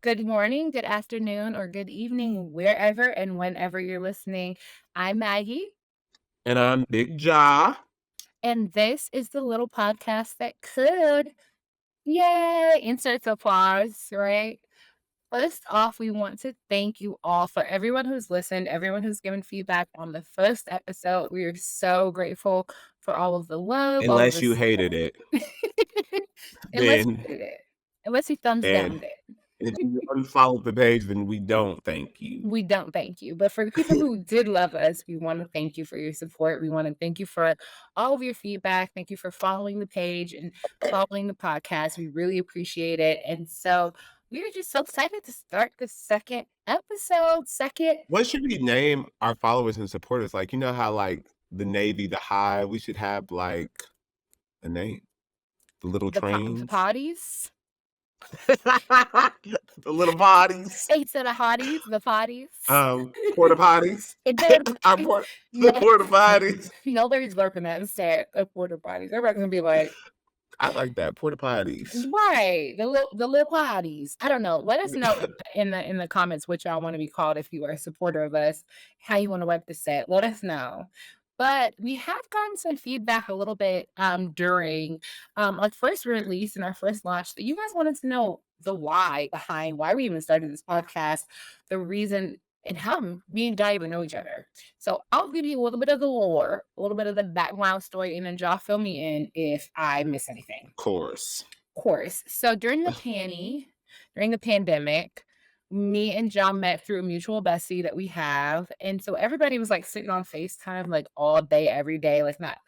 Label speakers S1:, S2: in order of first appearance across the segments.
S1: Good morning, good afternoon, or good evening, wherever and whenever you're listening. I'm Maggie,
S2: And I'm Big Jaw.
S1: and this is the little podcast that could, yay, insert applause, right? First off, we want to thank you all for everyone who's listened, everyone who's given feedback on the first episode. We are so grateful for all of the love, all of
S2: Unless
S1: the
S2: you hated
S1: support.
S2: it,
S1: Unless
S2: then
S1: you did it. Unless you thumbs
S2: and
S1: down it.
S2: if you unfollow the page, then we don't thank you.
S1: We don't thank you. But for the people who did love us, we want to thank you for your support. We want to thank you for all of your feedback. Thank you for following the page and following the podcast. We really appreciate it. And so we're just so excited to start the second episode. Second,
S2: What should we name our followers and supporters? Like, you know how like the Navy, the Hive, we should have like a name. The little
S1: the
S2: trains.
S1: potties.
S2: The little bodies.
S1: Instead of hotties, the potties.
S2: Porta potties.
S1: And then,
S2: The
S1: no,
S2: porta potties.
S1: nobody's lurking that instead of porta potties. Everybody's going to be like,
S2: I like that. Porta potties.
S1: right, the little potties. I don't know. Let us know in the comments what y'all want to be called if you are a supporter of us, how you want to web the set. Let us know. But we have gotten some feedback a little bit during like first release and our first launch that you guys wanted to know the why behind why we even started this podcast, the reason and how me and Di even know each other. So I'll give you a little bit of the lore, a little bit of the background story, and then y'all fill me in if I miss anything.
S2: Of course.
S1: Of course. So during the pandemic, me and John met through a mutual bestie that we have. And so everybody was like sitting on FaceTime like all day, every day. Like not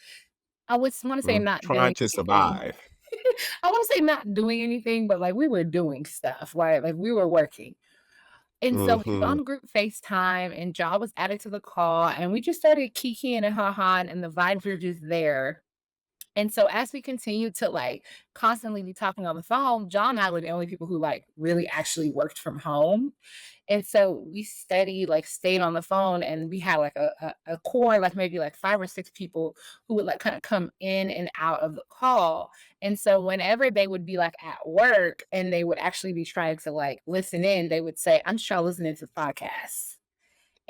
S1: I would want to say not
S2: Trying
S1: doing
S2: to
S1: anything.
S2: survive.
S1: I want to say not doing anything, but like we were doing stuff, right? Like we were working. And so we were
S2: Mm-hmm.
S1: on group FaceTime and John was added to the call and we just started kikiing and ha-ha and the vibes were just there. And so as we continued to like constantly be talking on the phone, John and I were the only people who like really actually worked from home. And so we like stayed on the phone and we had like a core, like maybe like 5 or 6 people who would like kind of come in and out of the call. And so whenever they would be like at work and they would actually be trying to like listen in, they would say, I'm just trying to listen to podcasts.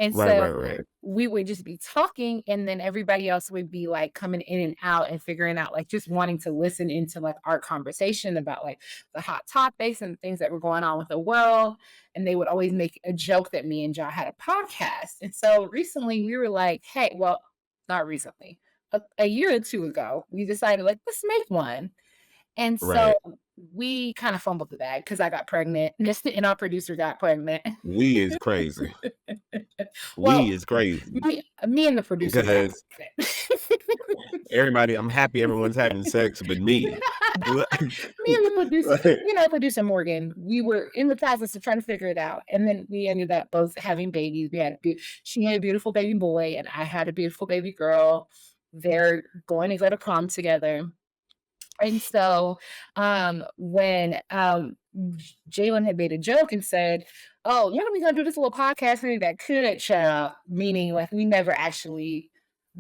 S1: And
S2: Right,
S1: so
S2: right, right.
S1: we would just be talking, and then everybody else would be like coming in and out and figuring out, like, just wanting to listen into like our conversation about like the hot topics and things that were going on with the world. And they would always make a joke that me and John had a podcast. And so recently we were like, hey, well, not recently, a year or two ago, we decided, like, let's make one. And so
S2: Right.
S1: we kind of fumbled the bag because I got pregnant, and our producer got pregnant.
S2: We is crazy. We
S1: Well,
S2: is crazy
S1: me and the producer got
S2: because
S1: pregnant.
S2: everybody, I'm happy everyone's having sex, but me.
S1: Me and the producer, producer Morgan, we were in the process of trying to figure it out, and then we ended up both having babies. She had a beautiful baby boy, and I had a beautiful baby girl. They're going to go to prom together. And so, when Jalen had made a joke and said, "Oh, you know, we gonna do this little podcast thing that could, child," meaning like we never actually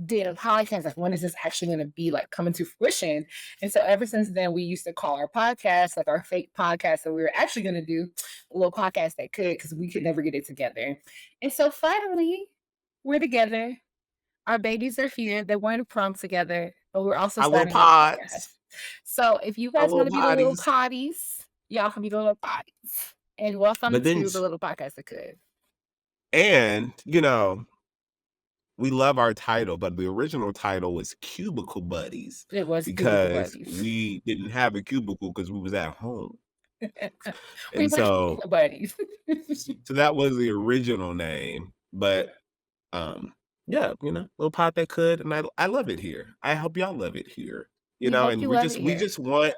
S1: did a podcast. Like, when is this actually gonna be like coming to fruition? And so, ever since then, we used to call our podcast like our fake podcast that we were actually gonna do a little podcast that could because we could never get it together. And so, finally, we're together. Our babies are here. They went to prom together, but we're also
S2: Our little
S1: starting a podcast.
S2: pods,
S1: So if you
S2: our
S1: guys
S2: little
S1: want to be the little
S2: bodies.
S1: potties, y'all can be the little potties. And welcome
S2: But then,
S1: to the little podcast that could.
S2: and we love our title, but the original title was Cubicle Buddies
S1: It was cubicle
S2: because
S1: buddies.
S2: we didn't have a cubicle because we was at home.
S1: We
S2: And
S1: were
S2: so,
S1: cubicle buddies.
S2: so that was the original name. But yeah, little pot that could, and I love it here. I hope y'all love it here.
S1: We hope
S2: And
S1: you love it
S2: we
S1: here.
S2: just want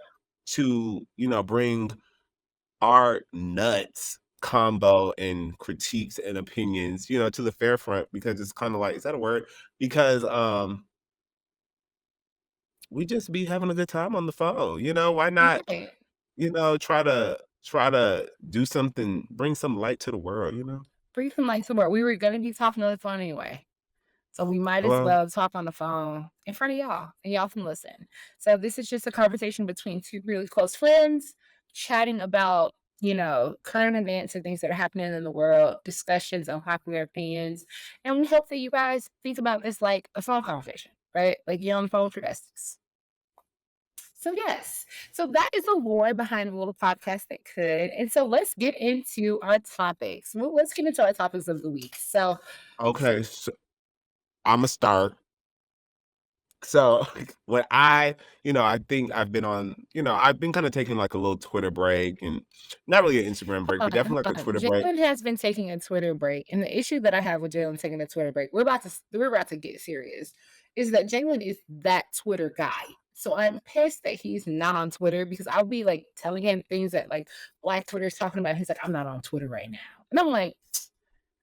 S2: to, bring our nuts combo and critiques and opinions, to the fair front because it's kind of like, is that a word? Because we just be having a good time on the phone. Why not,
S1: Right.
S2: try to do something, bring some light to the world.
S1: Bring some light to work. We were gonna be talking on the phone anyway. So we might as
S2: Well,
S1: well talk on the phone in front of y'all and y'all can listen. So this is just a conversation between two really close friends chatting about current events and things that are happening in the world, discussions on popular opinions. And we hope that you guys think about this like a phone conversation, right? Like you're on the phone with your besties. So yes, so that is the lore behind the little podcast that could. And so let's get into our topics. Well, let's get into our topics of the week. So
S2: Okay, so Imma start. So, when I think I've been on I've been kinda taking, like, a little Twitter break and not really an Instagram break, but definitely, like, a
S1: hold on.
S2: Twitter break.
S1: Jalen has been taking a Twitter break, and the issue that I have with Jalen taking a Twitter break, we're about to get serious, is that Jalen is that Twitter guy. So I'm pissed that he's not on Twitter because I'll be like telling him things that like Black Twitter is talking about. He's like, I'm not on Twitter right now, and I'm like,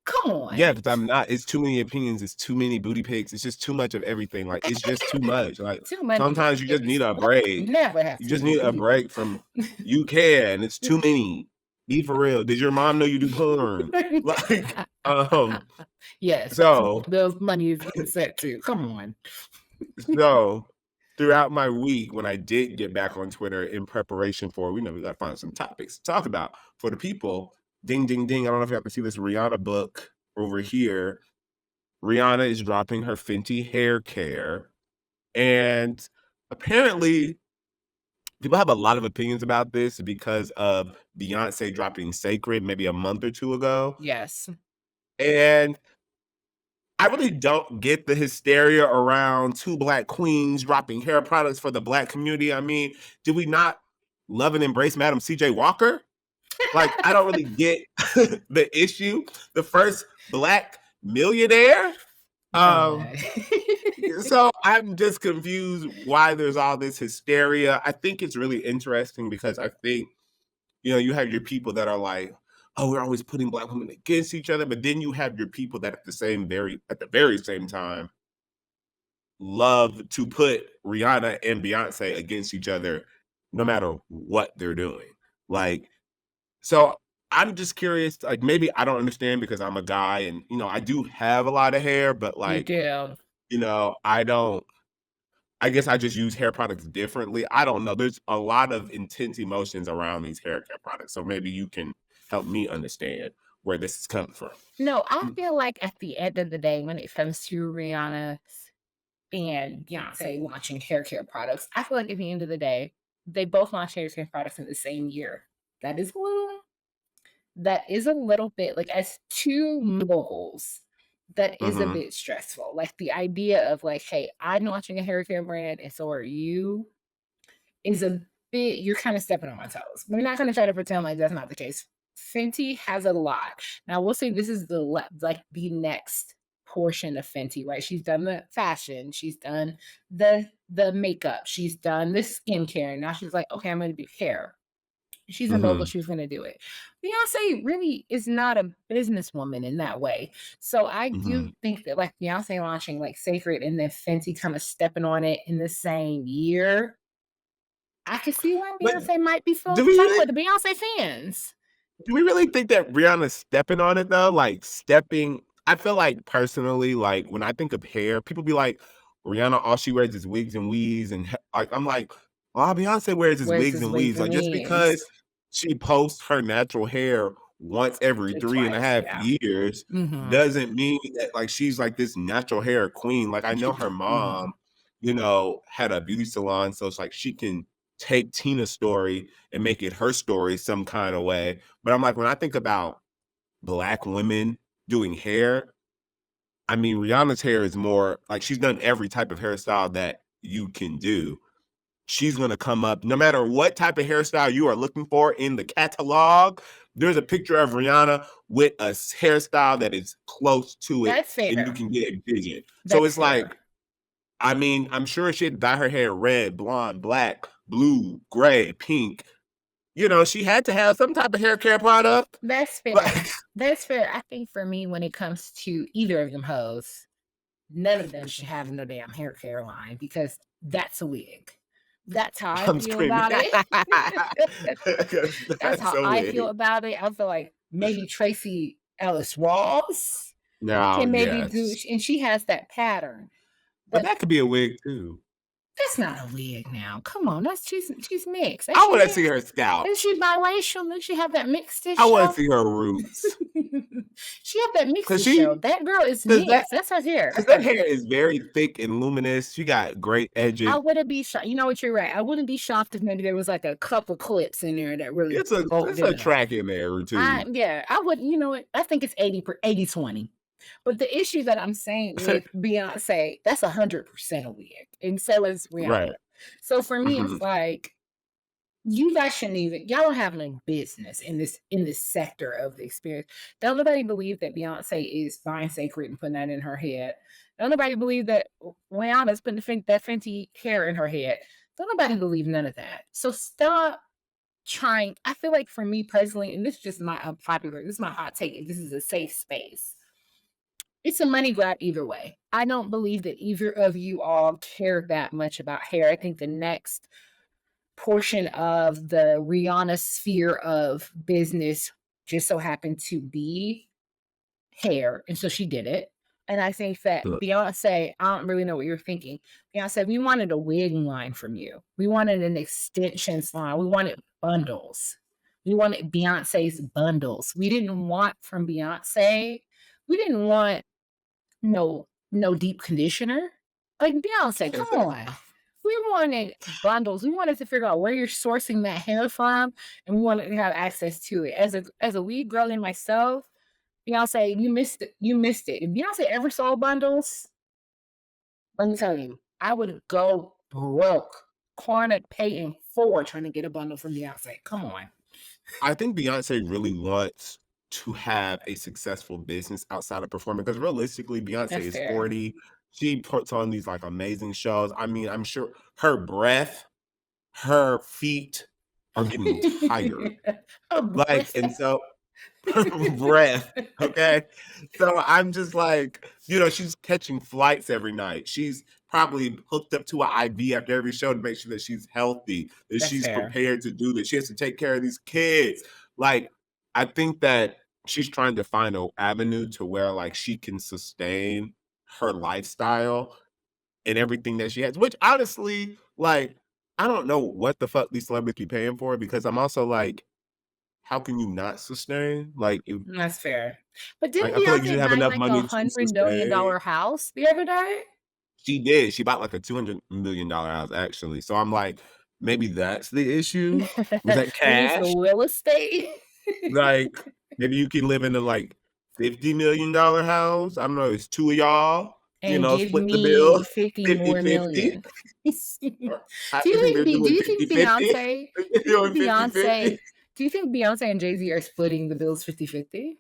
S1: come
S2: Yeah,
S1: on,
S2: because 'cause I'm not. It's too many opinions, it's too many booty pics, it's just too much of everything, like, it's just too much, like,
S1: too many
S2: sometimes you just
S1: pics.
S2: need a
S1: What?
S2: break.
S1: Never have
S2: You
S1: too
S2: just need a
S1: many.
S2: break from you can, it's too many. Be for real. Did your mom know you do porn? Like,
S1: Yes, that's where
S2: so
S1: those money is getting set to. Come on.
S2: So, throughout my week, when I did get back on Twitter in preparation for, we gotta find some topics to talk about for the people. Ding, ding, ding. I don't know if y'all can see this Rihanna book over here. Rihanna is dropping her Fenty hair care. And apparently, people have a lot of opinions about this because of Beyonce dropping Cecred maybe a month or two ago.
S1: Yes.
S2: And I really don't get the hysteria around two Black queens dropping hair products for the Black community. I mean, did we not love and embrace Madam CJ Walker? Like, I don't really get the issue. The first Black millionaire. Um,
S1: God.
S2: so I'm just confused why there's all this hysteria. I think it's really interesting because I think, you have your people that are like, oh, we're always putting Black women against each other. But then you have your people that at the very same time love to put Rihanna and Beyonce against each other no matter what they're doing. Like, so I'm just curious, like maybe I don't understand because I'm a guy and I do have a lot of hair, but
S1: You
S2: like,
S1: do.
S2: I don't I guess I just use hair products differently. I don't know. There's a lot of intense emotions around these hair care products. So maybe you can help me understand where this is coming from.
S1: No, I
S2: Mm,
S1: feel like at the end of the day, when it comes to Rihanna and Beyonce launching hair care products, I feel like at the end of the day, they both launched hair care products in the same year. That is a little that is a little bit like as two moguls, that is a
S2: mhm.
S1: bit stressful. Like the idea of like, hey, I'm launching a hair care brand, and so are you, is a bit you're kind of stepping on my toes. We're not gonna try to pretend like that's not the case. Fenty has a lot. Now we'll say this is like the next portion of Fenty, right? She's done the fashion, she's done the makeup, she's done the skincare. Now she's like, okay, I'm gonna do hair. She's a mogul,
S2: Mhm.
S1: she's gonna do it. Beyonce really is not a businesswoman in that way. So I do
S2: Mhm.
S1: think that like Beyonce launching like Sacred and then Fenty kind of stepping on it in the same year, I can see why
S2: But
S1: Beyonce might be feeling
S2: do we
S1: some type of way,
S2: really
S1: the Beyonce fans.
S2: do we really think that Rihanna's stepping on it though? Like stepping I feel like personally, like when I think of hair, people be like, Rihanna, all she wears is wigs and weaves, and like I'm like, all Beyonce wears is
S1: Where's
S2: wigs
S1: his
S2: and
S1: wigs
S2: weaves.
S1: and
S2: Like just
S1: wings?
S2: because she posts her natural hair once every
S1: Or
S2: three and a
S1: twice,
S2: half
S1: yeah.
S2: years
S1: Mhm,
S2: doesn't mean that like she's like this natural hair queen. Like I know her
S1: mhm.
S2: mom, had a beauty salon, so it's like she can take Tina's story and make it her story some kind of way. But I'm like, when I think about Black women doing hair, I mean, Rihanna's hair is more like she's done every type of hairstyle that you can do. She's gonna come up no matter what type of hairstyle you are looking for in the catalog. There's a picture of Rihanna with a hairstyle that is close to it,
S1: That's
S2: and you
S1: fair.
S2: can get a vision. So
S1: That's
S2: it's like,
S1: fair.
S2: I mean, I'm sure she'd dye her hair red, blonde, black, blue, gray, pink. She had to have some type of hair care product.
S1: That's fair.
S2: Like,
S1: That's fair. I think for me, when it comes to either of them hoes, none of them should have no damn hair care line because that's a wig. That's how I
S2: I'm
S1: feel
S2: screaming.
S1: about it.
S2: 'Cause
S1: That's
S2: that's
S1: how
S2: so
S1: I feel
S2: weird.
S1: about it. I feel like maybe Tracy Ellis Ross
S2: No,
S1: can maybe do,
S2: yes.
S1: and she has that pattern.
S2: But
S1: But
S2: that could be a wig too.
S1: That's not a wig now. Come on, she's mixed. Ain't
S2: I
S1: she
S2: want to see
S1: mixed?
S2: her scalp.
S1: Isn't she biracial? Doesn't she have that mixed
S2: I want
S1: show?
S2: to see her roots.
S1: She have that mixed
S2: Cause
S1: show.
S2: she,
S1: That girl is
S2: cause that,
S1: mixed. That's her hair.
S2: cause that hair is very thick and luminous. She got great
S1: I
S2: edges.
S1: wouldn't be shocked. You know what? You're right. I wouldn't be shocked if maybe there was like a couple clips in there that really bulked
S2: It's
S1: it
S2: a
S1: up.
S2: track in there too.
S1: I would, you know what? I think it's 80/20. But the issue that I'm saying with Beyonce, that's 100% a wig. And so is Rihanna.
S2: Right.
S1: So for me,
S2: Mhm.
S1: it's like you guys shouldn't even y'all don't have no business in this sector of the experience. Don't nobody believe that Beyonce is buying Cecred and putting that in her head. Don't nobody believe that Rihanna's putting that Fenty hair in her head. Don't nobody believe none of that. So stop trying. I feel like for me personally, and this is just my unpopular, this is my hot take, and this is a safe space. It's a money grab either way. I don't believe that either of you all care that much about hair. I think the next portion of the Rihanna sphere of business just so happened to be hair. And so she did it. And I think that
S2: Look,
S1: Beyonce, I don't really know what you're thinking. Beyonce, we wanted a wig line from you. We wanted an extensions line. We wanted bundles. We wanted Beyonce's bundles. We didn't want from Beyonce. We didn't want no deep conditioner. Like Beyonce, come on. We wanted bundles. We wanted to figure out where you're sourcing that hair from, and we wanted to have access to it. As a weed girl in myself, Beyonce, you missed it. You missed it. If Beyonce ever sold bundles, let me tell you, I would go broke, cornered, paying for trying to get a bundle from Beyonce. Come on.
S2: I think Beyonce really wants to have a successful business outside of performing because realistically, Beyonce
S1: That's
S2: is
S1: fair.
S2: 40. She puts on these like amazing shows. I mean, I'm sure her breath, her feet are getting tired. Like, and so her breath, okay? So I'm just like, she's catching flights every night. She's probably hooked up to an IV after every show to make sure that she's healthy, that
S1: That's
S2: she's
S1: fair.
S2: prepared to do this. She has to take care of these kids. Like, I think that she's trying to find an avenue to where like she can sustain her lifestyle and everything that she has, which honestly, like, I don't know what the fuck these celebrities be paying for because I'm also like, how can you not sustain? Like,
S1: That's fair. But didn't
S2: I feel like you should
S1: Beyonce
S2: have
S1: buy
S2: enough
S1: like a
S2: money to sustain.
S1: $100 million house the other day?
S2: She did. She bought like a $200 million house, actually. So I'm like, maybe that's the issue. Was that
S1: Maybe it's the
S2: cash?
S1: real estate.
S2: Like, maybe you can live in a like $50 million house. I don't know. It's two of y'all.
S1: And give
S2: Split the
S1: me
S2: bill
S1: 50 more
S2: 50-50.
S1: million.
S2: I think they're
S1: Do
S2: doing
S1: you think
S2: 50-50.
S1: Beyonce
S2: They're doing 50-50.
S1: do you think Beyonce and Jay-Z are splitting the bills 50-50?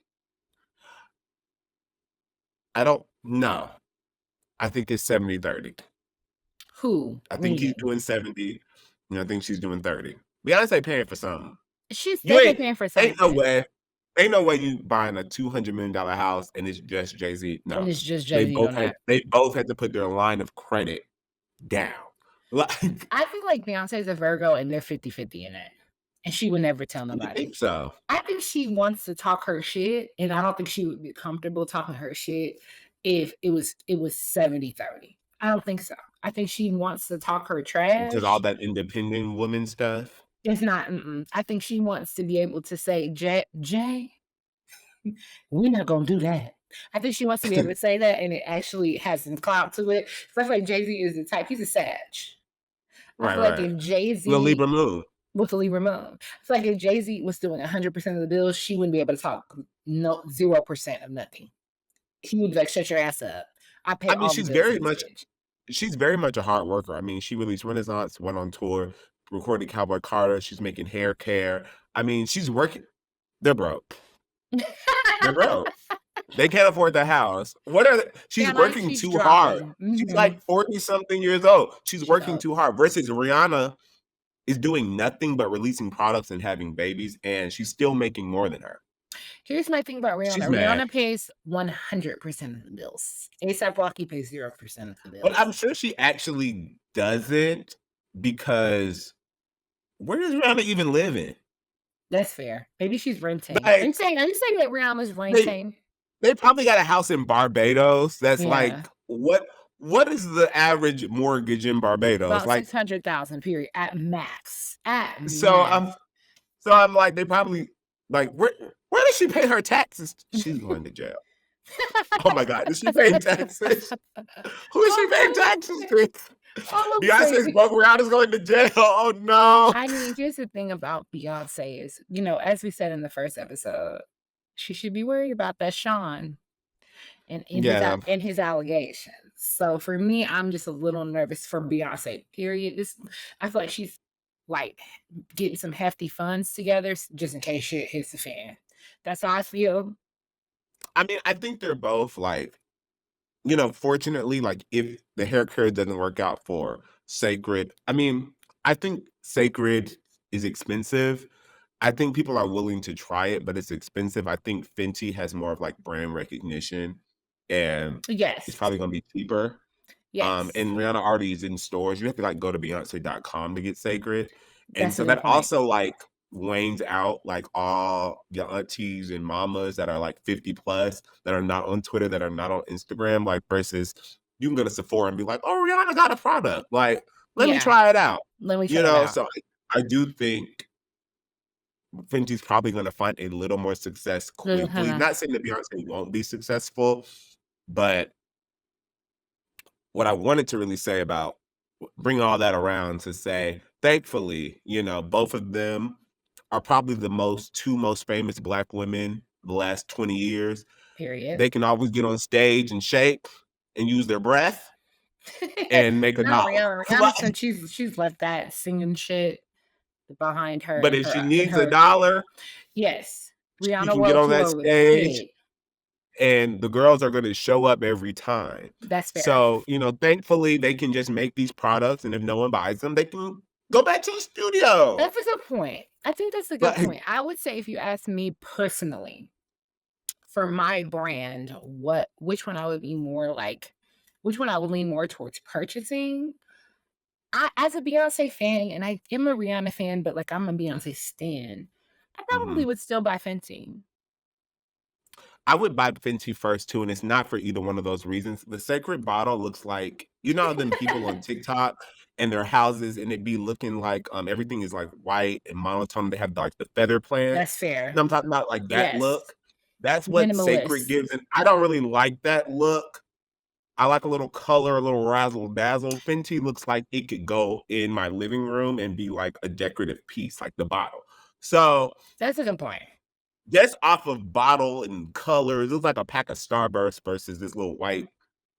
S2: I don't know. I think it's 70-30.
S1: Who?
S2: I think he's
S1: When?
S2: doing 70. I think she's doing 30. Beyonce paying for something.
S1: She's
S2: You
S1: definitely paying for
S2: ain't no
S1: something.
S2: way. Ain't no way you buying a $200 million house and it's just Jay-Z.
S1: And
S2: No.
S1: it's just Jay-Z on that.
S2: They both had to put their line of credit down. Like,
S1: I feel like Beyonce's a Virgo and they're 50-50 in it. And she would never tell
S2: you
S1: nobody.
S2: think so?
S1: I think she wants to talk her shit, and I don't think she would be comfortable talking her shit if it was 70-30. I don't think so. I think she wants to talk her trash.
S2: Because all that independent woman stuff.
S1: It's not. I think she wants to be able to say, Jay, we're not gonna do that. I think she wants to be able to say that, and it actually has some clout to it. So I feel like Jay-Z is the type. He's a Sag. I feel like if Jay-Z
S2: Well, Libra moon.
S1: with a Libra moon, I feel like if Jay-Z was doing 100% of the bills, she wouldn't be able to talk 0% of nothing. He would be like, shut your ass up. I pay all the bills.
S2: She's very much a hard worker. I mean, she released Renaissance, went on tour, recorded Cowboy Carter. She's making hair care. I mean, she's working. They're broke. They're broke. They can't afford the house. She's working too hard. She's like 40-something years old. She's working too hard. Versus Rihanna is doing nothing but releasing products and having babies, and she's still making more than her.
S1: Here's my thing about Rihanna.
S2: She's
S1: Rihanna
S2: mad.
S1: pays 100% of the bills. A$AP Rocky pays 0% of the bills.
S2: But I'm sure she actually doesn't because where does Rihanna even live in?
S1: That's fair. Maybe she's renting.
S2: Like,
S1: are you saying that Rihanna's renting?
S2: They probably got a house in Barbados that's like, what what is the average mortgage in Barbados?
S1: About
S2: Like,
S1: 600,000 period at max. At
S2: so
S1: max.
S2: I'm like, they probably like, where does she pay her taxes? She's going to jail. Oh my God, is she paying taxes? Who is she paying taxes to?
S1: All I'm
S2: Beyonce's
S1: saying,
S2: broke around is going to jail. Oh no.
S1: I mean, here's the thing about Beyonce is, you know, as we said in the first episode, she should be worried about that Sean and
S2: Yeah.
S1: in his allegations. So for me, I'm just a little nervous for Beyonce. Period. This I feel like she's like getting some hefty funds together just in case shit hits the fan. That's how I feel.
S2: I mean, I think they're both like, fortunately, like if the hair care doesn't work out for Sacred, I mean, I think Sacred is expensive. I think people are willing to try it, but it's expensive. I think Fenty has more of like brand recognition and it's
S1: Yes.
S2: probably gonna be cheaper.
S1: Yes.
S2: And Rihanna already is in stores. You have to like go to Beyonce.com to get Sacred. And
S1: That's a
S2: so
S1: good
S2: that
S1: point.
S2: also like wanes out like all your aunties and mamas that are like 50 plus that are not on Twitter, that are not on Instagram, like versus you can go to Sephora and be like, oh, Rihanna got a product. Like, let me
S1: Yeah.
S2: try it out.
S1: Let me try it out.
S2: So I do think Fenty's probably gonna find a little more success quickly.
S1: Mhm.
S2: Not saying that Beyonce won't be successful, but what I wanted to really say about bring all that around to say, thankfully, both of them are probably the two most famous Black women the last 20 years.
S1: Period.
S2: They can always get on stage and shake and use their breath and make a
S1: Not
S2: dollar.
S1: Rihanna. Rihanna
S2: Like,
S1: since she's left that singing shit behind her
S2: but
S1: and
S2: if she
S1: in
S2: needs a
S1: her
S2: dollar,
S1: yes.
S2: she
S1: Rihanna
S2: can get
S1: World
S2: on that
S1: Tour was
S2: stage
S1: big.
S2: and the girls are going to show up every time.
S1: That's fair.
S2: So, thankfully they can just make these products and if no one buys them, they can go back to the studio.
S1: That's a good point. I think that's a good
S2: Like,
S1: point. I would say if you ask me personally, for my brand, which one I would be more like, which one I would lean more towards purchasing. I, as a Beyonce fan, and I am a Rihanna fan, but like I'm a Beyonce stan, I probably
S2: mhm.
S1: would still buy Fenty.
S2: I would buy Fenty first too, and it's not for either one of those reasons. The Cecred bottle looks like them people on TikTok and their houses, and it be looking like everything is like white and monotone. They have like the feather
S1: That's
S2: plants.
S1: fair.
S2: I'm talking about like that
S1: Yes.
S2: look. That's what Sacred
S1: Minimalist.
S2: gives, and I don't really like that look. I like a little color, a little razzle dazzle. Fenty looks like it could go in my living room and be like a decorative piece, like the bottle. So
S1: That's a good point.
S2: just off of bottle and colors, it looks like a pack of Starburst versus this little white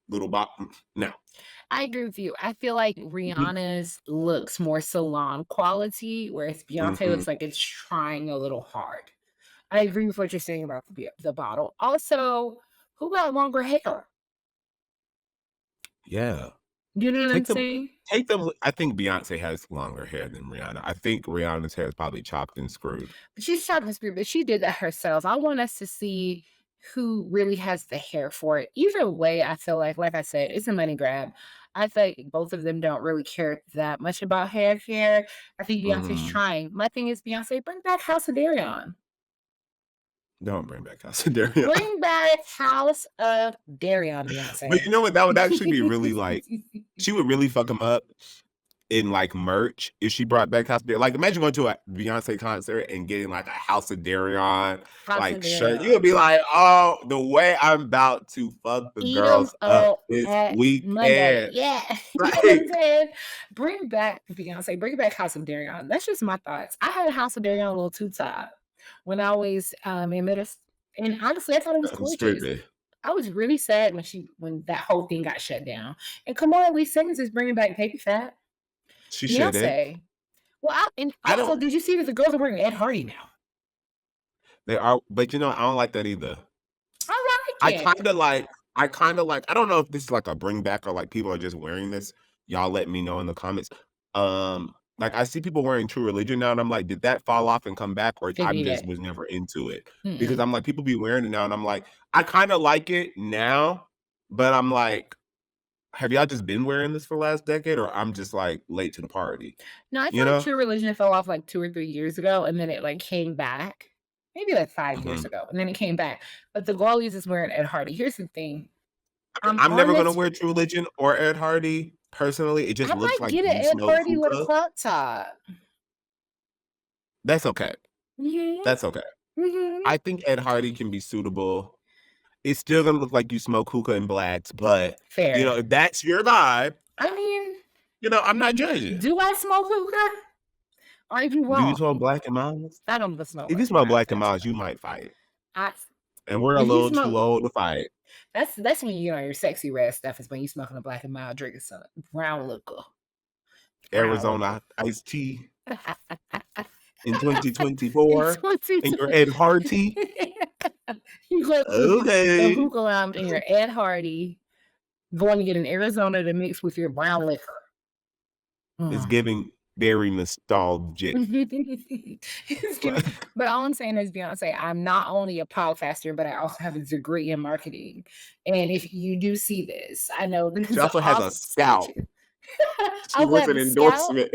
S2: little bottle. No.
S1: I agree with you. I feel like Rihanna's looks more salon quality, whereas Beyonce
S2: Mhm.
S1: looks like it's trying a little hard. I agree with what you're saying about the bottle. Also, who got longer hair?
S2: Yeah.
S1: You know what I'm
S2: Take them
S1: saying?
S2: take them I think Beyonce has longer hair than Rihanna. I think Rihanna's hair is probably chopped and screwed.
S1: She's trying to speak, but she did that herself. I want us to see who really has the hair for it. Either way, I feel like I said, it's a money grab. I think both of them don't really care that much about hair care. I think Beyonce's
S2: Mhm.
S1: trying. My thing is, Beyonce, bring back House of Darion.
S2: Don't bring back Casadarian.
S1: Bring back House of Darion,
S2: But
S1: Beyonce.
S2: you know what? That would actually be really like she would really fuck him up in like merch if she brought back House of Darion. Like imagine going to a Beyonce concert and getting like a House of Darion
S1: House of
S2: like shirt. You
S1: Darion.
S2: would be like, oh, the way I'm about to fuck the
S1: Eat them
S2: girls up
S1: up
S2: this
S1: at Monday.
S2: weekend.
S1: Yeah. You know what I'm
S2: Like,
S1: saying? Bring back Beyonce, bring back House of Darion. That's just my thoughts. I had a House of Darion little two top when I was in middle and honestly, I thought it was gorgeous.
S2: stripping.
S1: I was really sad when that whole thing got shut down. And come on, Lee Simmons is bringing back Baby Fat.
S2: She shouldn't.
S1: Beyonce. Well, and
S2: I
S1: also,
S2: don't
S1: did you see that the girls are wearing Ed Hardy now?
S2: they are, but I don't like that either.
S1: I
S2: I
S1: like it.
S2: kinda like I don't know if this is like a bring back or like people are just wearing this. Y'all let me know in the comments. Like I see people wearing True Religion now, and I'm like, did that fall off and come back, or
S1: They
S2: I'm
S1: need
S2: just
S1: it.
S2: was never into it? Because
S1: Mm-mm.
S2: I'm like, people be wearing it now, and I'm like, I kinda like it now, but I'm like, have y'all just been wearing this for the last decade, or I'm just like late to the party?
S1: No, I
S2: You
S1: feel like
S2: know?
S1: True Religion fell off like 2 or 3 years ago, and then it, like, came back. Maybe, like, 5 years
S2: Mhm.
S1: ago, and then it came back. But the girlies is wearing Ed Hardy. Here's the thing. I'm
S2: I'm never gonna
S1: honest.
S2: wear True Religion or Ed Hardy, personally. It
S1: I
S2: just looks
S1: might
S2: like
S1: get an
S2: you
S1: Ed
S2: smoke
S1: Hardy with a
S2: hookah.
S1: crop top.
S2: That's okay.
S1: Mhm,
S2: That's okay.
S1: mhm.
S2: I think Ed Hardy can be suitable. It's still gonna look like you smoke hookah and blacks, but,
S1: Fair.
S2: if that's your vibe,
S1: I mean,
S2: I'm not judging.
S1: do I smoke hookah? Or if you
S2: Do you
S1: won't,
S2: smoke Black& and Milds?
S1: I don't smoke
S2: If you
S1: like
S2: smoke
S1: miles.
S2: Black& and Milds, you might fight,
S1: I
S2: and we're a
S1: if you
S2: little too
S1: smoke,
S2: old to fight.
S1: that's when you know your sexy red stuff is when you smoking a black and mild, drinking some brown liquor, brown liquor.
S2: Arizona iced tea in
S1: It's
S2: 2024 and your
S1: 22.
S2: Ed Hardy.
S1: You go with the
S2: Okay.
S1: hookah lounge and your Ed Hardy, going to get an Arizona to mix with your brown liquor.
S2: It's
S1: Mm.
S2: giving very nostalgic.
S1: It's giving, but all I'm saying is, Beyonce, I'm not only a podcaster, but I also have a degree in marketing. And if you do see this, I know this
S2: She
S1: is
S2: also has a
S1: off
S2: scalp.
S1: subject.
S2: She
S1: I will
S2: wants
S1: have
S2: an
S1: a scout.
S2: endorsement.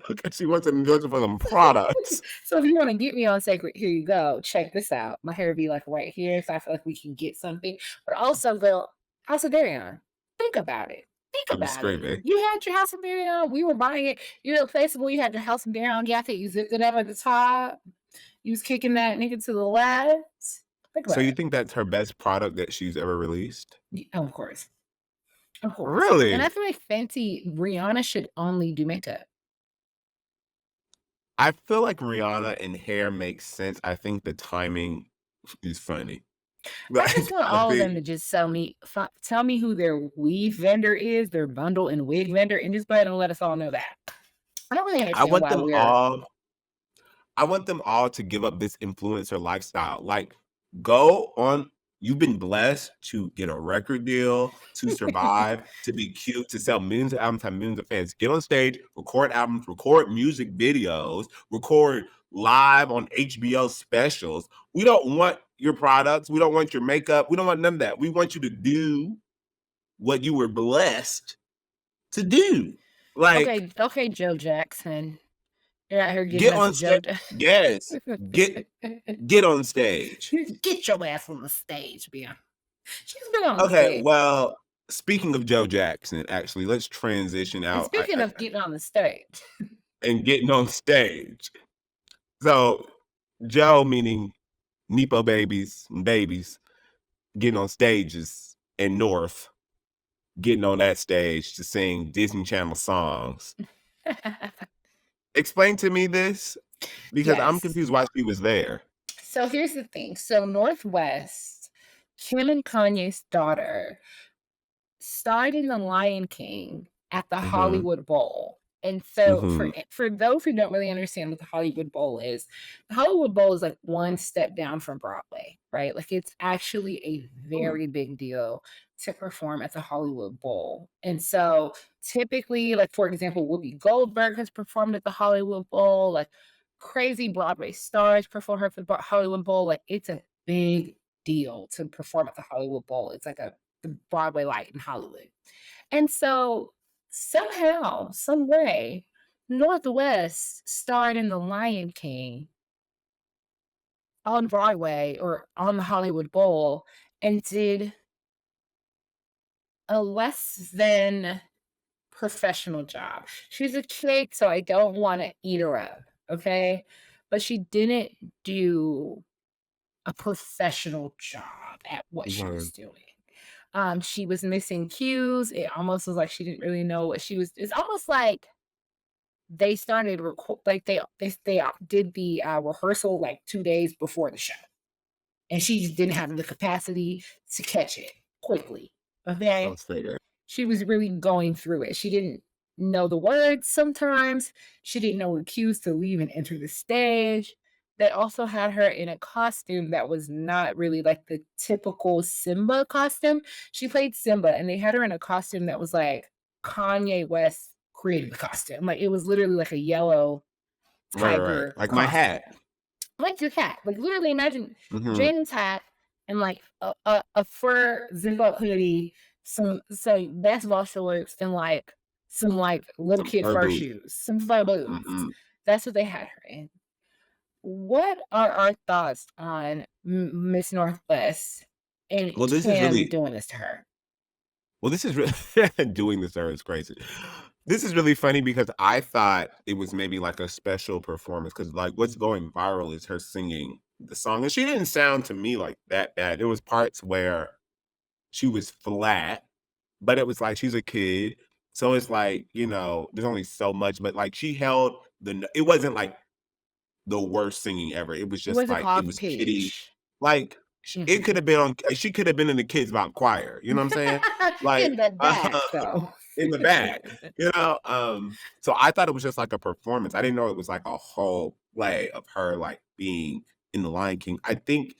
S2: Okay, she wants an endorsement for them products.
S1: So if you want to get me on Sacred, here you go. Check this out. My hair be like right here, so I feel like we can get something. But also, Bill, House of Darion, think about it. Think
S2: I'm
S1: about it.
S2: screaming.
S1: You had your House of Darion. We were buying it. You're replaceable. You had your House of Darion jacket. You zipped it up at the top. You was kicking that nigga to the left. Think
S2: So
S1: about
S2: you
S1: it.
S2: think that's her best product that she's ever released?
S1: Of course. Of course. And I
S2: Really?
S1: feel like Fenty, Rihanna should only do makeup.
S2: I feel like Rihanna and hair makes sense. I think the timing is funny.
S1: I just
S2: Like,
S1: want
S2: I
S1: all of
S2: think
S1: them to just tell me who their weave vendor is, their bundle and wig vendor, and just go ahead and let us all know that. I don't really
S2: I
S1: understand
S2: want
S1: why
S2: them
S1: we're
S2: all I want them all to give up this influencer lifestyle. Like, go on. You've been blessed to get a record deal, to survive, to be cute, to sell millions of albums, have millions of fans. Get on stage, record albums, record music videos, record live on HBO specials. We don't want your products. We don't want your makeup. We don't want none of that. We want you to do what you were blessed to do. Like,
S1: okay, Joe Jackson. You're out here giving
S2: get
S1: us
S2: on
S1: a
S2: stage.
S1: Joe.
S2: Yes. Get get on stage.
S1: Get your ass on the stage, Beyonce. She's been on the
S2: Okay,
S1: stage.
S2: well, speaking of Joe Jackson, actually, let's transition
S1: And
S2: out
S1: speaking of getting on the stage,
S2: and getting on stage. So, Joe, meaning Nepo babies and babies, getting on stages in North, getting on that stage to sing Disney Channel songs. Explain to me this because I'm
S1: yes.
S2: confused why she was there.
S1: So here's the thing. So Northwest, Kim and Kanye's daughter, starred in The Lion King at the
S2: Mhm,
S1: Hollywood Bowl. And so
S2: mhm,
S1: for those who don't really understand what the Hollywood Bowl is, the Hollywood Bowl is like one step down from Broadway, right? Like it's actually a
S2: mm,
S1: very big deal to perform at the Hollywood Bowl. And so typically, like for example, Whoopi Goldberg has performed at the Hollywood Bowl, like crazy Broadway stars perform at the Hollywood Bowl. Like it's a big deal to perform at the Hollywood Bowl. It's like the Broadway light in Hollywood. And so somehow, some way, Northwest starred in The Lion King on Broadway or on the Hollywood Bowl and did a less than professional job. She's a kid, so I don't want to eat her up. Okay. But she didn't do a professional job at what she was
S2: mhm.
S1: doing. She was missing cues. It almost was like she didn't really know what she was. It's almost like they started like they did the rehearsal like 2 days before the show, and she just didn't have the capacity to catch it quickly.
S2: Go
S1: Okay,
S2: figure.
S1: she was really going through it. She didn't know the words sometimes. She didn't know the cues to leave and enter the stage. They also had her in a costume that was not really like the typical Simba costume. She played Simba, and they had her in a costume that was like Kanye West created the costume. Like it was literally like a yellow
S2: Right, right.
S1: tiger
S2: Like my
S1: costume.
S2: hat.
S1: Like your cat. Like literally imagine
S2: Mhm.
S1: Jaden's hat and like a fur zip up hoodie, some basketball shorts, and like some like little
S2: Some
S1: kid
S2: fur
S1: fur
S2: boots.
S1: shoes, some fur boots.
S2: Mhm.
S1: That's what they had her in. What are our thoughts on Miss Northwest and
S2: Well, this is
S1: Kim
S2: really
S1: doing this to her?
S2: Well, this is really doing this era is crazy. This is really funny because I thought it was maybe like a special performance because like what's going viral is her singing the song, and she didn't sound to me like that bad. There was parts where she was flat, but it was like she's a kid, so it's like, there's only so much, but like she held it wasn't like the worst singing ever. It was
S1: It
S2: just
S1: wasn't
S2: like it
S1: off
S2: was kitty.
S1: pitch.
S2: Like it could
S1: Mhm.
S2: have been on. She could have been in the kids' Bop choir. You know what I'm saying? Like
S1: In the back, though.
S2: in the back. So I thought it was just like a performance. I didn't know it was like a whole play of her like being in the Lion King. I think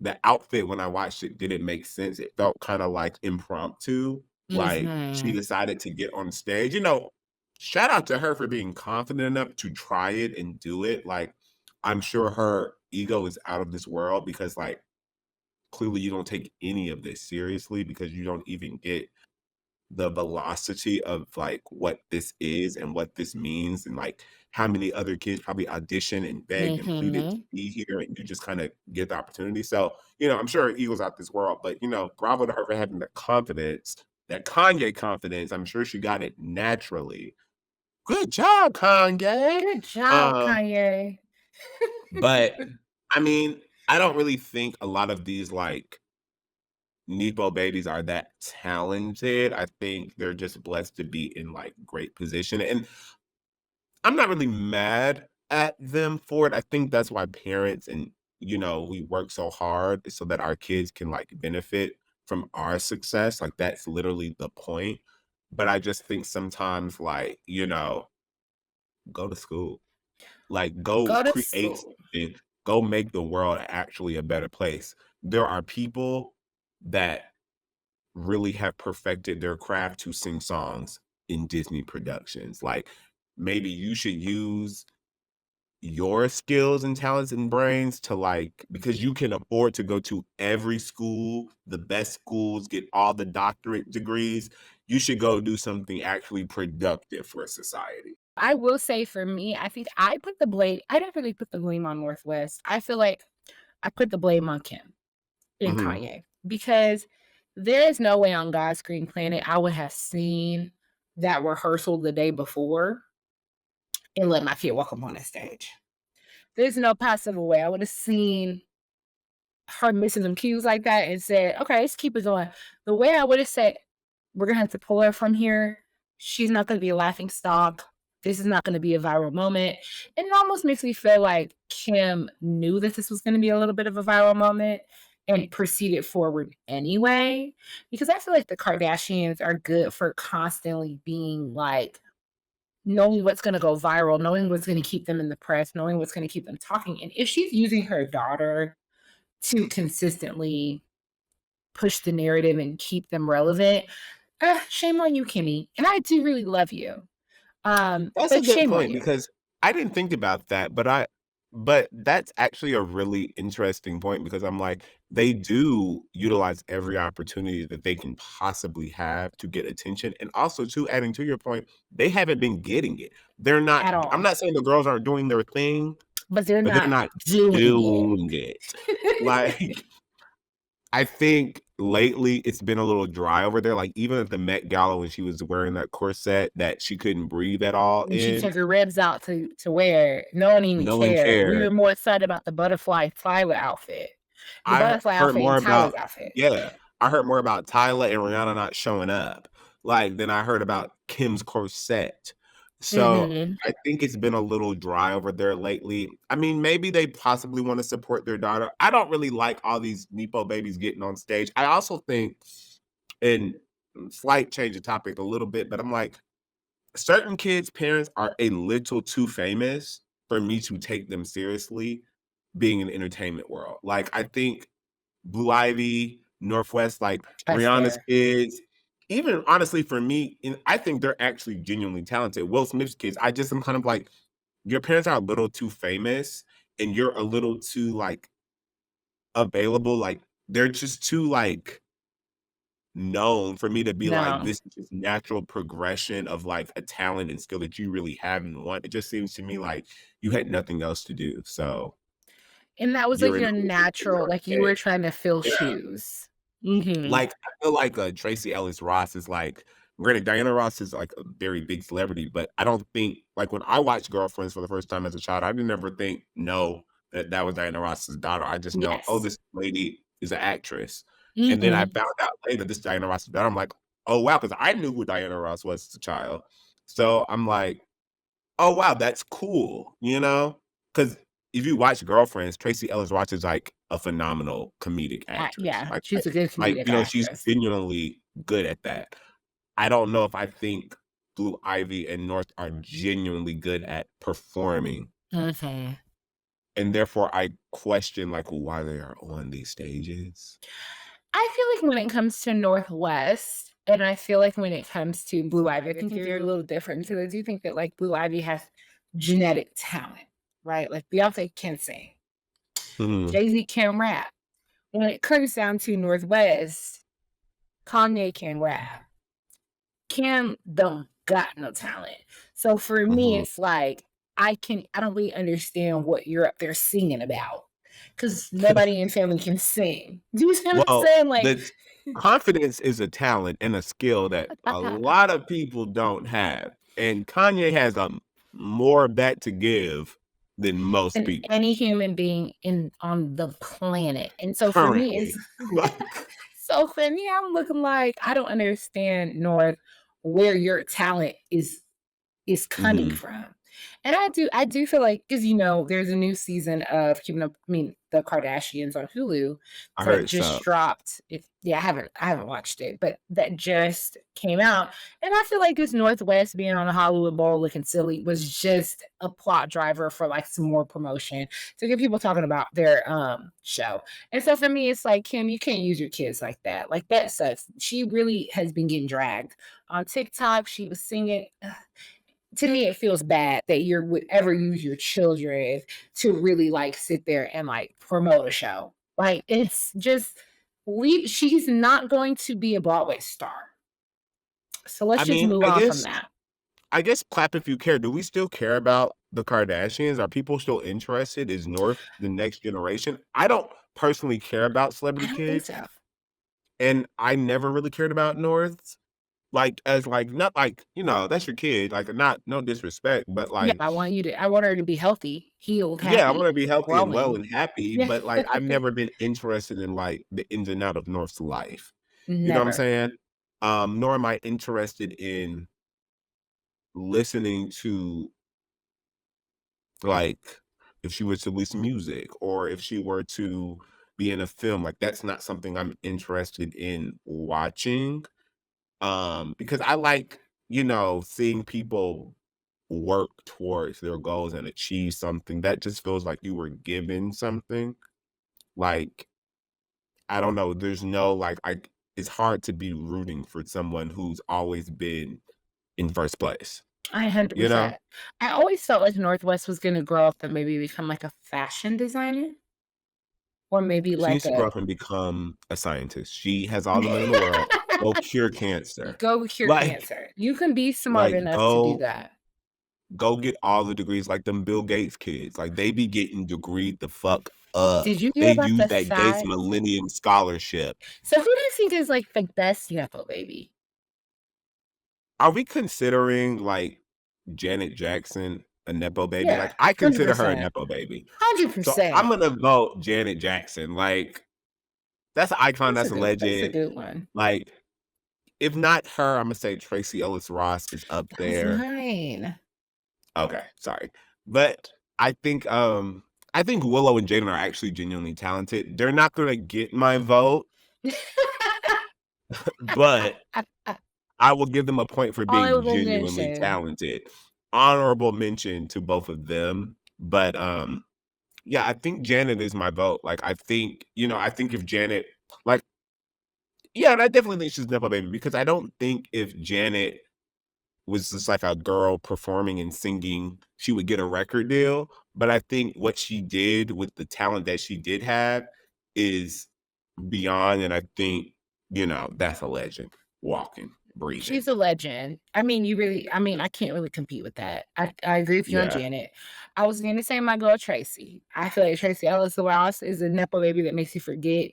S2: the outfit when I watched it didn't make sense. It felt kind of like impromptu. Like she
S1: Mhm.
S2: decided to get on stage. Shout out to her for being confident enough to try it and do it. Like I'm sure her ego is out of this world because like clearly you don't take any of this seriously because you don't even get the velocity of like what this is and what this means and like how many other kids probably auditioned and begged and pleaded to
S1: Mhm.
S2: be here and you just kind of get the opportunity. So, I'm sure her ego's out this world, but bravo to her for having the confidence, that Kanye confidence. I'm sure she got it naturally. Good job, Kanye.
S1: Good job,
S2: Um,
S1: Kanye.
S2: but I mean, I don't really think a lot of these like Nepo babies are that talented. I think they're just blessed to be in like great position. And I'm not really mad at them for it. I think that's why parents and we work so hard so that our kids can like benefit from our success. Like that's literally the point. But I just think sometimes like, go to school. Like, go
S1: Go to
S2: create
S1: school.
S2: something, go make the world actually a better place. There are people that really have perfected their craft to sing songs in Disney productions. Like, maybe you should use your skills and talents and brains to like because you can afford to go to every school, the best schools, get all the doctorate degrees. You should go do something actually productive for society.
S1: I will say for me, I think I didn't really put the blame on Northwest. I feel like I put the blame on Kim and
S2: Mhm.
S1: Kanye because there is no way on God's green planet I would have seen that rehearsal the day before and let my kid walk up on that stage. There's no possible way I would have seen her missing them cues like that and said, "Okay, let's keep it going." The way I would have said, "We're gonna have to pull her from here. She's not gonna be a laughing stock. This is not gonna be a viral moment." And it almost makes me feel like Kim knew that this was gonna be a little bit of a viral moment and proceeded forward anyway. Because I feel like the Kardashians are good for constantly being like knowing what's gonna go viral, knowing what's gonna keep them in the press, knowing what's gonna keep them talking. And if she's using her daughter to consistently push the narrative and keep them relevant, shame on you, Kimmy. And I do really love you.
S2: That's a
S1: But
S2: good
S1: shame on
S2: point
S1: you
S2: because I didn't think about that, but that's actually a really interesting point because I'm like, they do utilize every opportunity that they can possibly have to get attention. And also too, adding to your point, they haven't been getting it. They're not,
S1: at
S2: I'm
S1: all.
S2: not saying the girls aren't doing their thing,
S1: But they're
S2: but they're
S1: not
S2: not
S1: doing
S2: doing it.
S1: it.
S2: Like I think lately it's been a little dry over there. Like even at the Met Gala when she was wearing that corset that she couldn't breathe at all
S1: When she
S2: in,
S1: took her ribs out to wear it, no one even
S2: no one
S1: cared. We were
S2: cared.
S1: more excited about the butterfly Tyler outfit. The
S2: I
S1: butterfly
S2: heard
S1: outfit
S2: more
S1: and Tyler's
S2: about
S1: outfit.
S2: yeah, I heard more about Tyla and Rihanna not showing up, like, than I heard about Kim's corset. So,
S1: Mhm.
S2: I think it's been a little dry over there lately. I mean, maybe they possibly wanna support their daughter. I don't really like all these Nepo babies getting on stage. I also think and slight change of topic a little bit, but I'm like, certain kids' parents are a little too famous for me to take them seriously being in the entertainment world. Like, I think Blue Ivy, Northwest, like
S1: That's
S2: Rihanna's
S1: fair.
S2: kids, even honestly for me, and I think they're actually genuinely talented. Will Smith's kids, I just am kind of like, your parents are a little too famous and you're a little too like available. Like they're just too like known for me to be like,
S1: No.
S2: this is just natural progression of like a talent and skill that you really have and want. It just seems to me like you had nothing else to do. So
S1: And that was
S2: you're
S1: like
S2: in
S1: your
S2: a position
S1: natural,
S2: where
S1: like you
S2: okay,
S1: were trying to fill
S2: yeah,
S1: shoes. Mhm.
S2: Like, I feel like, Tracee Ellis Ross is like granted, Diana Ross is, like, a very big celebrity, but I don't think like, when I watched Girlfriends for the first time as a child, I didn't ever think, "No, that that was Diana Ross's daughter." I just know, "Oh,
S1: Yes.
S2: this lady is an actress." And then I
S1: Mhm.
S2: found out later this Diana Ross's daughter. I'm like, "Oh, wow," because I knew who Diana Ross was as a child. So, I'm like, "Oh, wow, that's cool," you know? Because if you watch Girlfriends, Tracee Ellis Ross is, like, a phenomenal comedic actress.
S1: Yeah, she's a good
S2: Like,
S1: comedic
S2: you know, she's
S1: actress.
S2: genuinely good at that. I don't know if I think Blue Ivy and North are genuinely good at performing,
S1: Mhm.
S2: and therefore I question, like, why they are on these stages.
S1: I feel like when it comes to Northwest, and I feel like when it comes to Blue Ivy, I think they're a little different because I do think that like Blue Ivy has genetic talent, right? Like Beyonce can sing,
S2: Mhm.
S1: Jay-Z can rap. When it comes down to Northwest, Kanye can rap. Kim don't got no talent. So for me,
S2: Mhm.
S1: it's like I don't really understand what you're up there singing about because nobody in family can sing. Do you see what I'm
S2: Well,
S1: saying? Like,
S2: the confidence is a talent and a skill that a lot of people don't have, and Kanye has, more of that to give than most
S1: than
S2: people
S1: any human being in on the planet. And so for me, it's
S2: currently. Like
S1: so for me, I'm looking like I don't understand nor where your talent is coming
S2: Mhm.
S1: from. And I do feel like because there's a new season of Keeping Up, I mean, The Kardashians on Hulu
S2: I
S1: that
S2: heard
S1: just
S2: so.
S1: dropped. Yeah, I haven't watched it, but that just came out. And I feel like this Northwest being on the Hollywood Bowl looking silly was just a plot driver for like some more promotion to get people talking about their show. And so for me, it's like, Kim, you can't use your kids like that. Like that sucks. She really has been getting dragged on TikTok. She was singing. To me, it feels bad that you would ever use your children to really like sit there and like promote a show. Like it's just she's not going to be a Broadway star. So let's
S2: I
S1: just
S2: mean,
S1: move on from that.
S2: I guess clap if you care. Do we still care about the Kardashians? Are people still interested? Is North the next generation? I don't personally care about
S1: I
S2: celebrity
S1: don't think
S2: kids,
S1: so.
S2: and I never really cared about North. Like as like not like, that's your kid. Like not no disrespect, but
S1: Yeah,
S2: like
S1: I want her to be healthy, healed,
S2: yeah, I
S1: happy,
S2: want to be healthy and well
S1: growing.
S2: and happy,
S1: Yeah.
S2: but like I've never been interested in like the ins and out of North's life. You know what I'm
S1: Never.
S2: saying? Nor am I interested in listening to like, if she were to release music or if she were to be in a film, like, that's not something I'm interested in watching, because I like, seeing people work towards their goals and achieve something. That just feels like you were given something. Like, I don't know, there's no, like, it's hard to be rooting for someone who's always been in first place,
S1: I
S2: you know?
S1: 100%. I always felt like Northwest was gonna grow up and maybe become like a fashion designer or maybe
S2: She
S1: like
S2: needs to grow
S1: a
S2: up and become a scientist. She has all the money in the world. Go cure cancer.
S1: Go cure
S2: Like
S1: cancer. You can be smart
S2: like,
S1: enough to do
S2: go
S1: that.
S2: go get all the degrees like them Bill Gates kids. Like, they be getting degreed the fuck up.
S1: Did you hear
S2: They
S1: about
S2: use
S1: the
S2: that Gates
S1: fact
S2: Millennium Scholarship.
S1: so who do you think is, like, the best Nepo baby?
S2: Are we considering, like, Janet Jackson a nepo baby?
S1: Yeah,
S2: Like, I consider her a
S1: 100%.
S2: nepo baby. So, I'm
S1: 100%.
S2: gonna vote Janet Jackson. Like, that's an icon, that's a
S1: That's a
S2: legend.
S1: good one.
S2: Like, if not her, Imma say Tracee Ellis Ross is up
S1: That was
S2: there.
S1: mine.
S2: Okay, sorry. But I think Willow and Jaden are actually genuinely talented. They're not gonna get my vote, but I will give them a point for being
S1: Honorable
S2: genuinely
S1: mention.
S2: talented. Honorable mention to both of them, but, yeah, I think Janet is my vote. Like, I think if Janet like yeah, and I definitely think she's nepo baby because I don't think if Janet was just like a girl performing and singing, she would get a record deal. But I think what she did with the talent that she did have is beyond. And I think, that's a legend walking, breathing.
S1: She's a legend. I can't really compete with that. I agree with you on
S2: Yeah.
S1: Janet. I was gonna say my girl Tracy. I feel like Tracy Ellis Ross is a nepo baby that makes you forget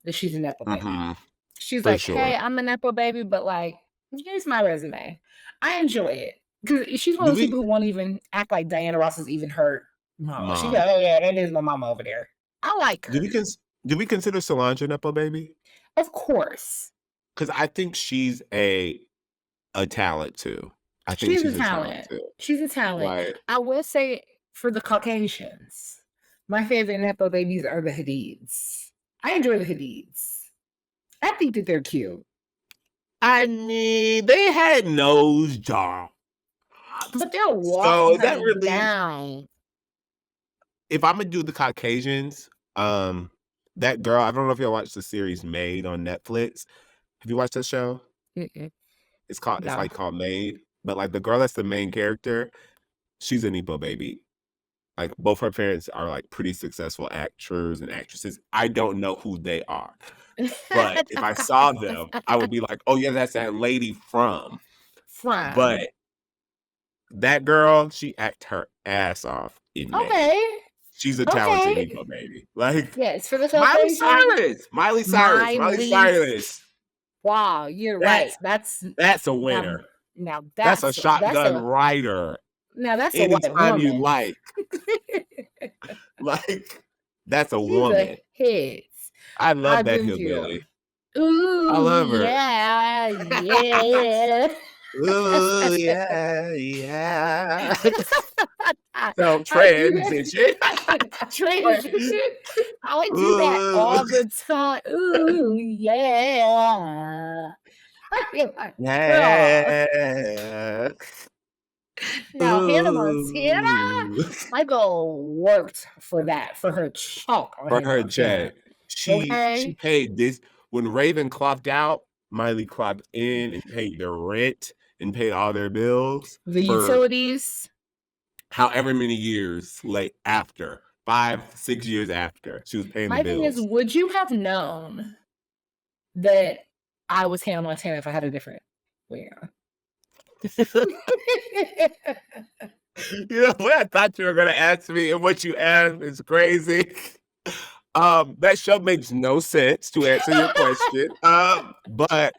S1: that she's a nepo baby.
S2: Hmm.
S1: She's
S2: For
S1: like, "Hey,
S2: sure.
S1: I'm a Nepo baby, but, like, here's my resume." I enjoy it because she's one
S2: Do
S1: of those
S2: we
S1: people who won't even act like Diana Ross is even her mama. She's
S2: mom?
S1: like, "Oh, yeah, that is my mama over there." I like
S2: Do
S1: her.
S2: we do we consider Solange a nepo baby?
S1: Of course.
S2: Because I think she's a talent too. I think
S1: She's a
S2: she's a talent
S1: talent.
S2: too.
S1: She's a talent.
S2: Like,
S1: I will say for the Caucasians, my favorite Nepo babies are the Hadids. I enjoy the Hadids. I think that they're cute.
S2: I mean, they had nose jobs.
S1: But they'll walk
S2: So is that
S1: honey
S2: really
S1: down.
S2: if Imma do the Caucasians, that girl, I don't know if y'all watched the series Made on Netflix. Have you watched that show?
S1: Mm-mm.
S2: It's
S1: No.
S2: like called Made, but like the girl that's the main character, she's a Nepo baby. Like both her parents are like pretty successful actors and actresses. I don't know who they are. But if I saw them, I would be like, "Oh yeah, that's that lady from."
S1: From.
S2: But that girl, she act her ass off in Made.
S1: Okay.
S2: She's a talented
S1: Okay.
S2: Nepo baby. Like
S1: Yes, for the
S2: Miley
S1: Caucasian.
S2: Cyrus, Miley
S1: Miley.
S2: Cyrus.
S1: Wow, you're right.
S2: That's
S1: That's
S2: that's a
S1: now,
S2: winner.
S1: now
S2: That's a
S1: that's
S2: shotgun
S1: a
S2: rider
S1: now that's a white
S2: anytime you
S1: woman.
S2: like. Like that's a
S1: She's a
S2: woman.
S1: hit.
S2: I
S1: I
S2: love that
S1: agree with you.
S2: hillbilly. I
S1: Ooh,
S2: love her.
S1: yeah, yeah.
S2: Ooh, yeah, yeah.
S1: I,
S2: So
S1: I do that.
S2: transition.
S1: Transition. I do that
S2: Ooh,
S1: all the time. Ooh, yeah. I feel like, girl.
S2: yeah.
S1: Now, Hannah Montana,
S2: Ooh.
S1: my girl worked for that, for her chalk on
S2: For
S1: Hannah
S2: her
S1: Montana.
S2: check. She
S1: Okay?
S2: paid this when Raven clocked out, Miley clocked in and paid their rent and paid all their bills
S1: The
S2: for
S1: utilities.
S2: however many years late after, 5, 6 years after, she was paying the
S1: My thing is,
S2: bills.
S1: would you have known that I was Hannah Montana if I had a different wig on?
S2: You know what I thought you were gonna ask me, and what you asked is crazy. That show makes no sense to answer your question. But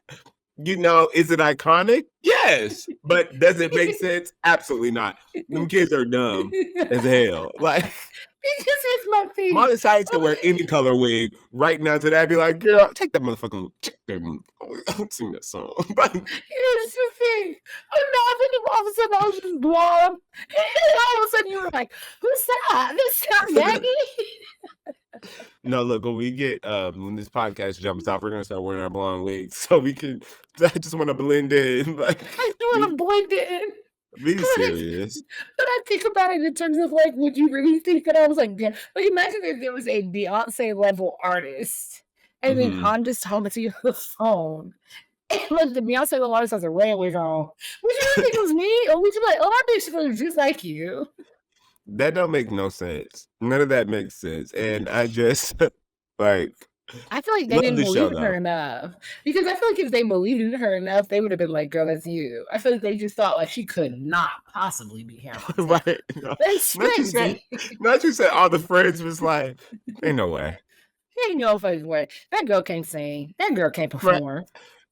S2: you know, is it iconic? Yes. But does it make sense? Absolutely not. Them kids are dumb as hell. Like
S1: Because it's my thing.
S2: Miley Cyrus can wear any color wig right now today. I'd be like, girl, take that motherfucking sing that song. But
S1: Here's the thing. Imagine if all of a sudden I was just blonde. And all of a sudden you were like, who's that? This not Maggie?
S2: no, look, when we get when this podcast jumps off, we're gonna start wearing our blonde wigs so we can I just wanna blend in. Like
S1: I do want to blend in.
S2: be serious.
S1: But I think about it in terms of like, would you really think that I was like, yeah. Like, imagine if there was a Beyonce level artist, and then
S2: Mhm.
S1: I'm just talking to you on the phone. And look, the Beyonce level artist has a red wig on. Would you really think it was me? Or would you be like, oh, I bitch looks just like you?
S2: That don't make no sense. None of that makes sense. And I just like
S1: I feel like they
S2: love
S1: didn't
S2: the show
S1: believe in her
S2: though.
S1: enough. Because I feel like if they believed in her enough, they would have been like, girl, that's you. I feel like they just thought like she could not possibly be Hannah Montana.
S2: Right. No.
S1: That's crazy.
S2: Not you said all the friends was like, ain't no way.
S1: Ain't no fucking way. That girl can't sing. That girl can't
S2: Right.
S1: perform.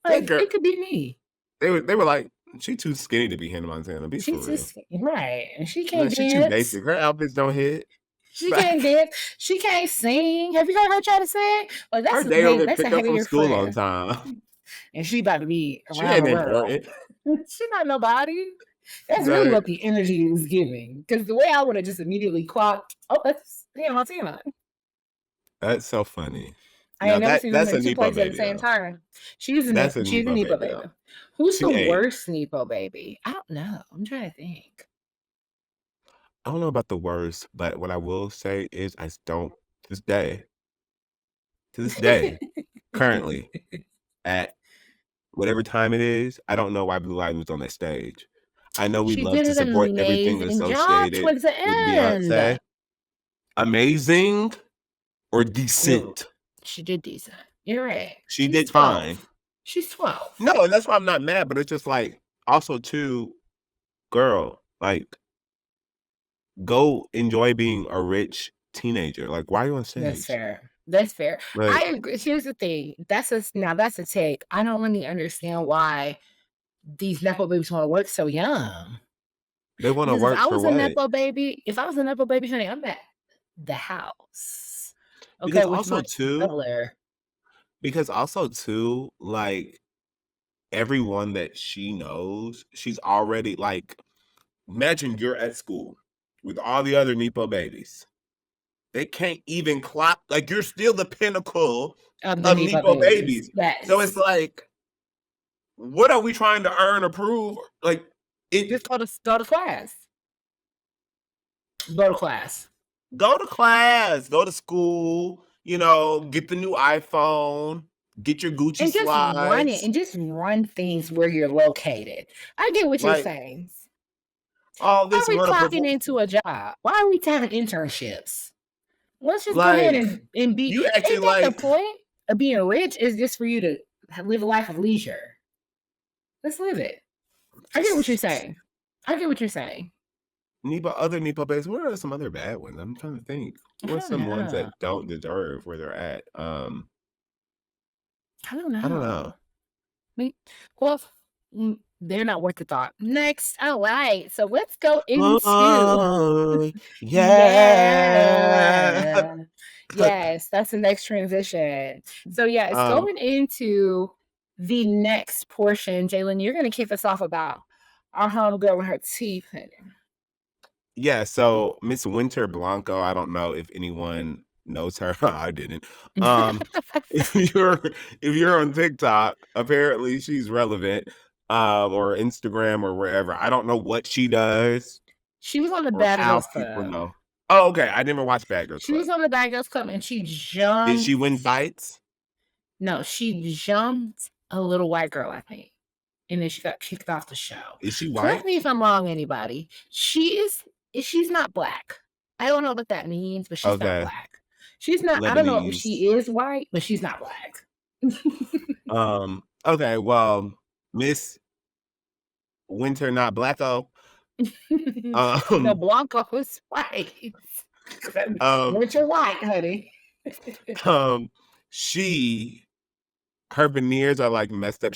S2: That
S1: Like,
S2: girl
S1: it could be me.
S2: they were like, she too skinny to be Hannah Montana. Be for
S1: She's
S2: real.
S1: just right. And she
S2: Like,
S1: can't
S2: she too
S1: dance.
S2: basic. Her outfits don't hit.
S1: She
S2: Like,
S1: can't dance. She can't sing. Have you heard her try to sing? Like
S2: her
S1: that's
S2: day don't get
S1: that's a
S2: picked up from
S1: heavier
S2: school on
S1: friend.
S2: time.
S1: And she about to be
S2: She
S1: around
S2: ain't
S1: the world.
S2: important.
S1: She not nobody. That's really
S2: Like,
S1: what the energy was giving. Because the way I would have just immediately clocked, oh, that's Hannah Montana.
S2: that's so funny.
S1: I
S2: Now
S1: ain't never seen them
S2: that's
S1: in
S2: a
S1: two
S2: Nepo
S1: places at the
S2: baby
S1: same
S2: though.
S1: time.
S2: That's a
S1: She's a
S2: Nepo
S1: Nepo
S2: baby
S1: baby.
S2: though.
S1: Who's
S2: She
S1: the
S2: ain't.
S1: worst Nepo baby? I don't know. I'm trying to think.
S2: I don't know about the worst, but what I will say is I don't to this day, currently, at whatever time it is, I don't know why Blue Ivy was on that stage. I know we
S1: She
S2: love
S1: did
S2: to
S1: an
S2: support everything
S1: amazing job
S2: associated
S1: towards the
S2: with
S1: end.
S2: Beyonce. Amazing or
S1: Ooh,
S2: decent?
S1: she did decent. You're right.
S2: She
S1: She's
S2: did fine.
S1: 12. She's 12.
S2: No, and that's why I'm not mad, but it's just like also too, girl, like go enjoy being a rich teenager. Like, why are you on
S1: That's
S2: stage?
S1: fair. That's fair. I
S2: Like,
S1: agree. Here's the thing. That's a take. I don't really understand why these nepo babies wanna work so young.
S2: they wanna
S1: Because if
S2: work
S1: I
S2: for
S1: was a
S2: what?
S1: nepo baby if I was a nepo baby, honey, I'm at the house, okay,
S2: Because
S1: with
S2: also
S1: my
S2: too
S1: Bel-Air.
S2: because also too, like, everyone that she knows, she's already like, imagine you're at school with all the other Nepo babies. They can't even clock like, you're still the pinnacle
S1: Of the
S2: of
S1: nepo
S2: Nepo
S1: babies.
S2: babies. So it's
S1: Yes.
S2: like, what are we trying to earn or prove? Like,
S1: Just
S2: it
S1: go to class. Go to class.
S2: go to class, go to school, get the new iPhone, get your Gucci
S1: And just run it
S2: slides.
S1: and just run things where you're located. I get what you're
S2: Like,
S1: saying.
S2: all
S1: Why
S2: this
S1: are we
S2: wanna
S1: clocking
S2: perform.
S1: into a job? Why are we having internships? Let's just go ahead
S2: Like,
S1: and be
S2: you acting
S1: ain't that the
S2: like
S1: point of being rich is just for you to live a life of leisure. Let's live it. I get what you're saying. I get what you're saying.
S2: Other Nepo babies. What are some other bad ones? I'm trying to think.
S1: I
S2: What's
S1: don't
S2: some ones
S1: know.
S2: that don't deserve where they're at?
S1: I don't
S2: I don't know.
S1: know. Me well, they're not worth the thought. Next, alright, so let's go into
S2: Oh, yeah.
S1: yeah. Yes, that's the next transition. So, yeah, it's
S2: Um,
S1: going into the next portion. Jalen, you're gonna kick us off about our homegirl with her teeth in
S2: yeah, so Miss Winter Blanco, I don't know if anyone knows her. I didn't. Um, if you're if you're on TikTok, apparently she's relevant, or Instagram or wherever. I don't know what she does
S1: She was on the
S2: or
S1: Bad
S2: how
S1: Girls
S2: people
S1: Club.
S2: know. Oh, okay. I never watched Bad Girls
S1: She
S2: Club.
S1: was on the Bad Girls Club, and she
S2: Did
S1: jumped
S2: she win fights?
S1: no, she jumped a little white girl, I think. And then she got kicked off the show.
S2: Is she
S1: Correct
S2: white?
S1: me if I'm wrong, anybody. She's not black. I don't know what that means, but she's not
S2: Okay,
S1: black. She's not I don't know if
S2: Lebanese.
S1: she is white, but she's not black.
S2: Okay, well, Miss Winter Not Blacko,
S1: No,
S2: um,
S1: Blanco is white.
S2: um,
S1: Winter white, honey.
S2: um, she her veneers are, like, messed up.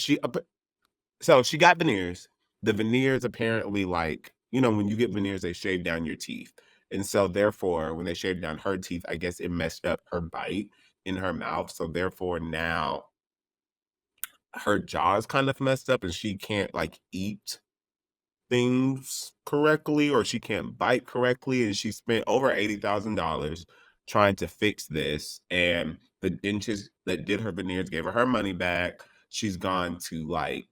S2: So she got veneers. The veneers apparently, like, when you get veneers, they shave down your teeth. And so therefore, when they shaved down her teeth, I guess it messed up her bite in her mouth. So therefore now her jaw is kind of messed up and she can't like eat things correctly or she can't bite correctly. And she spent over $80,000 trying to fix this. And the dentist that did her veneers gave her money back. She's gone to like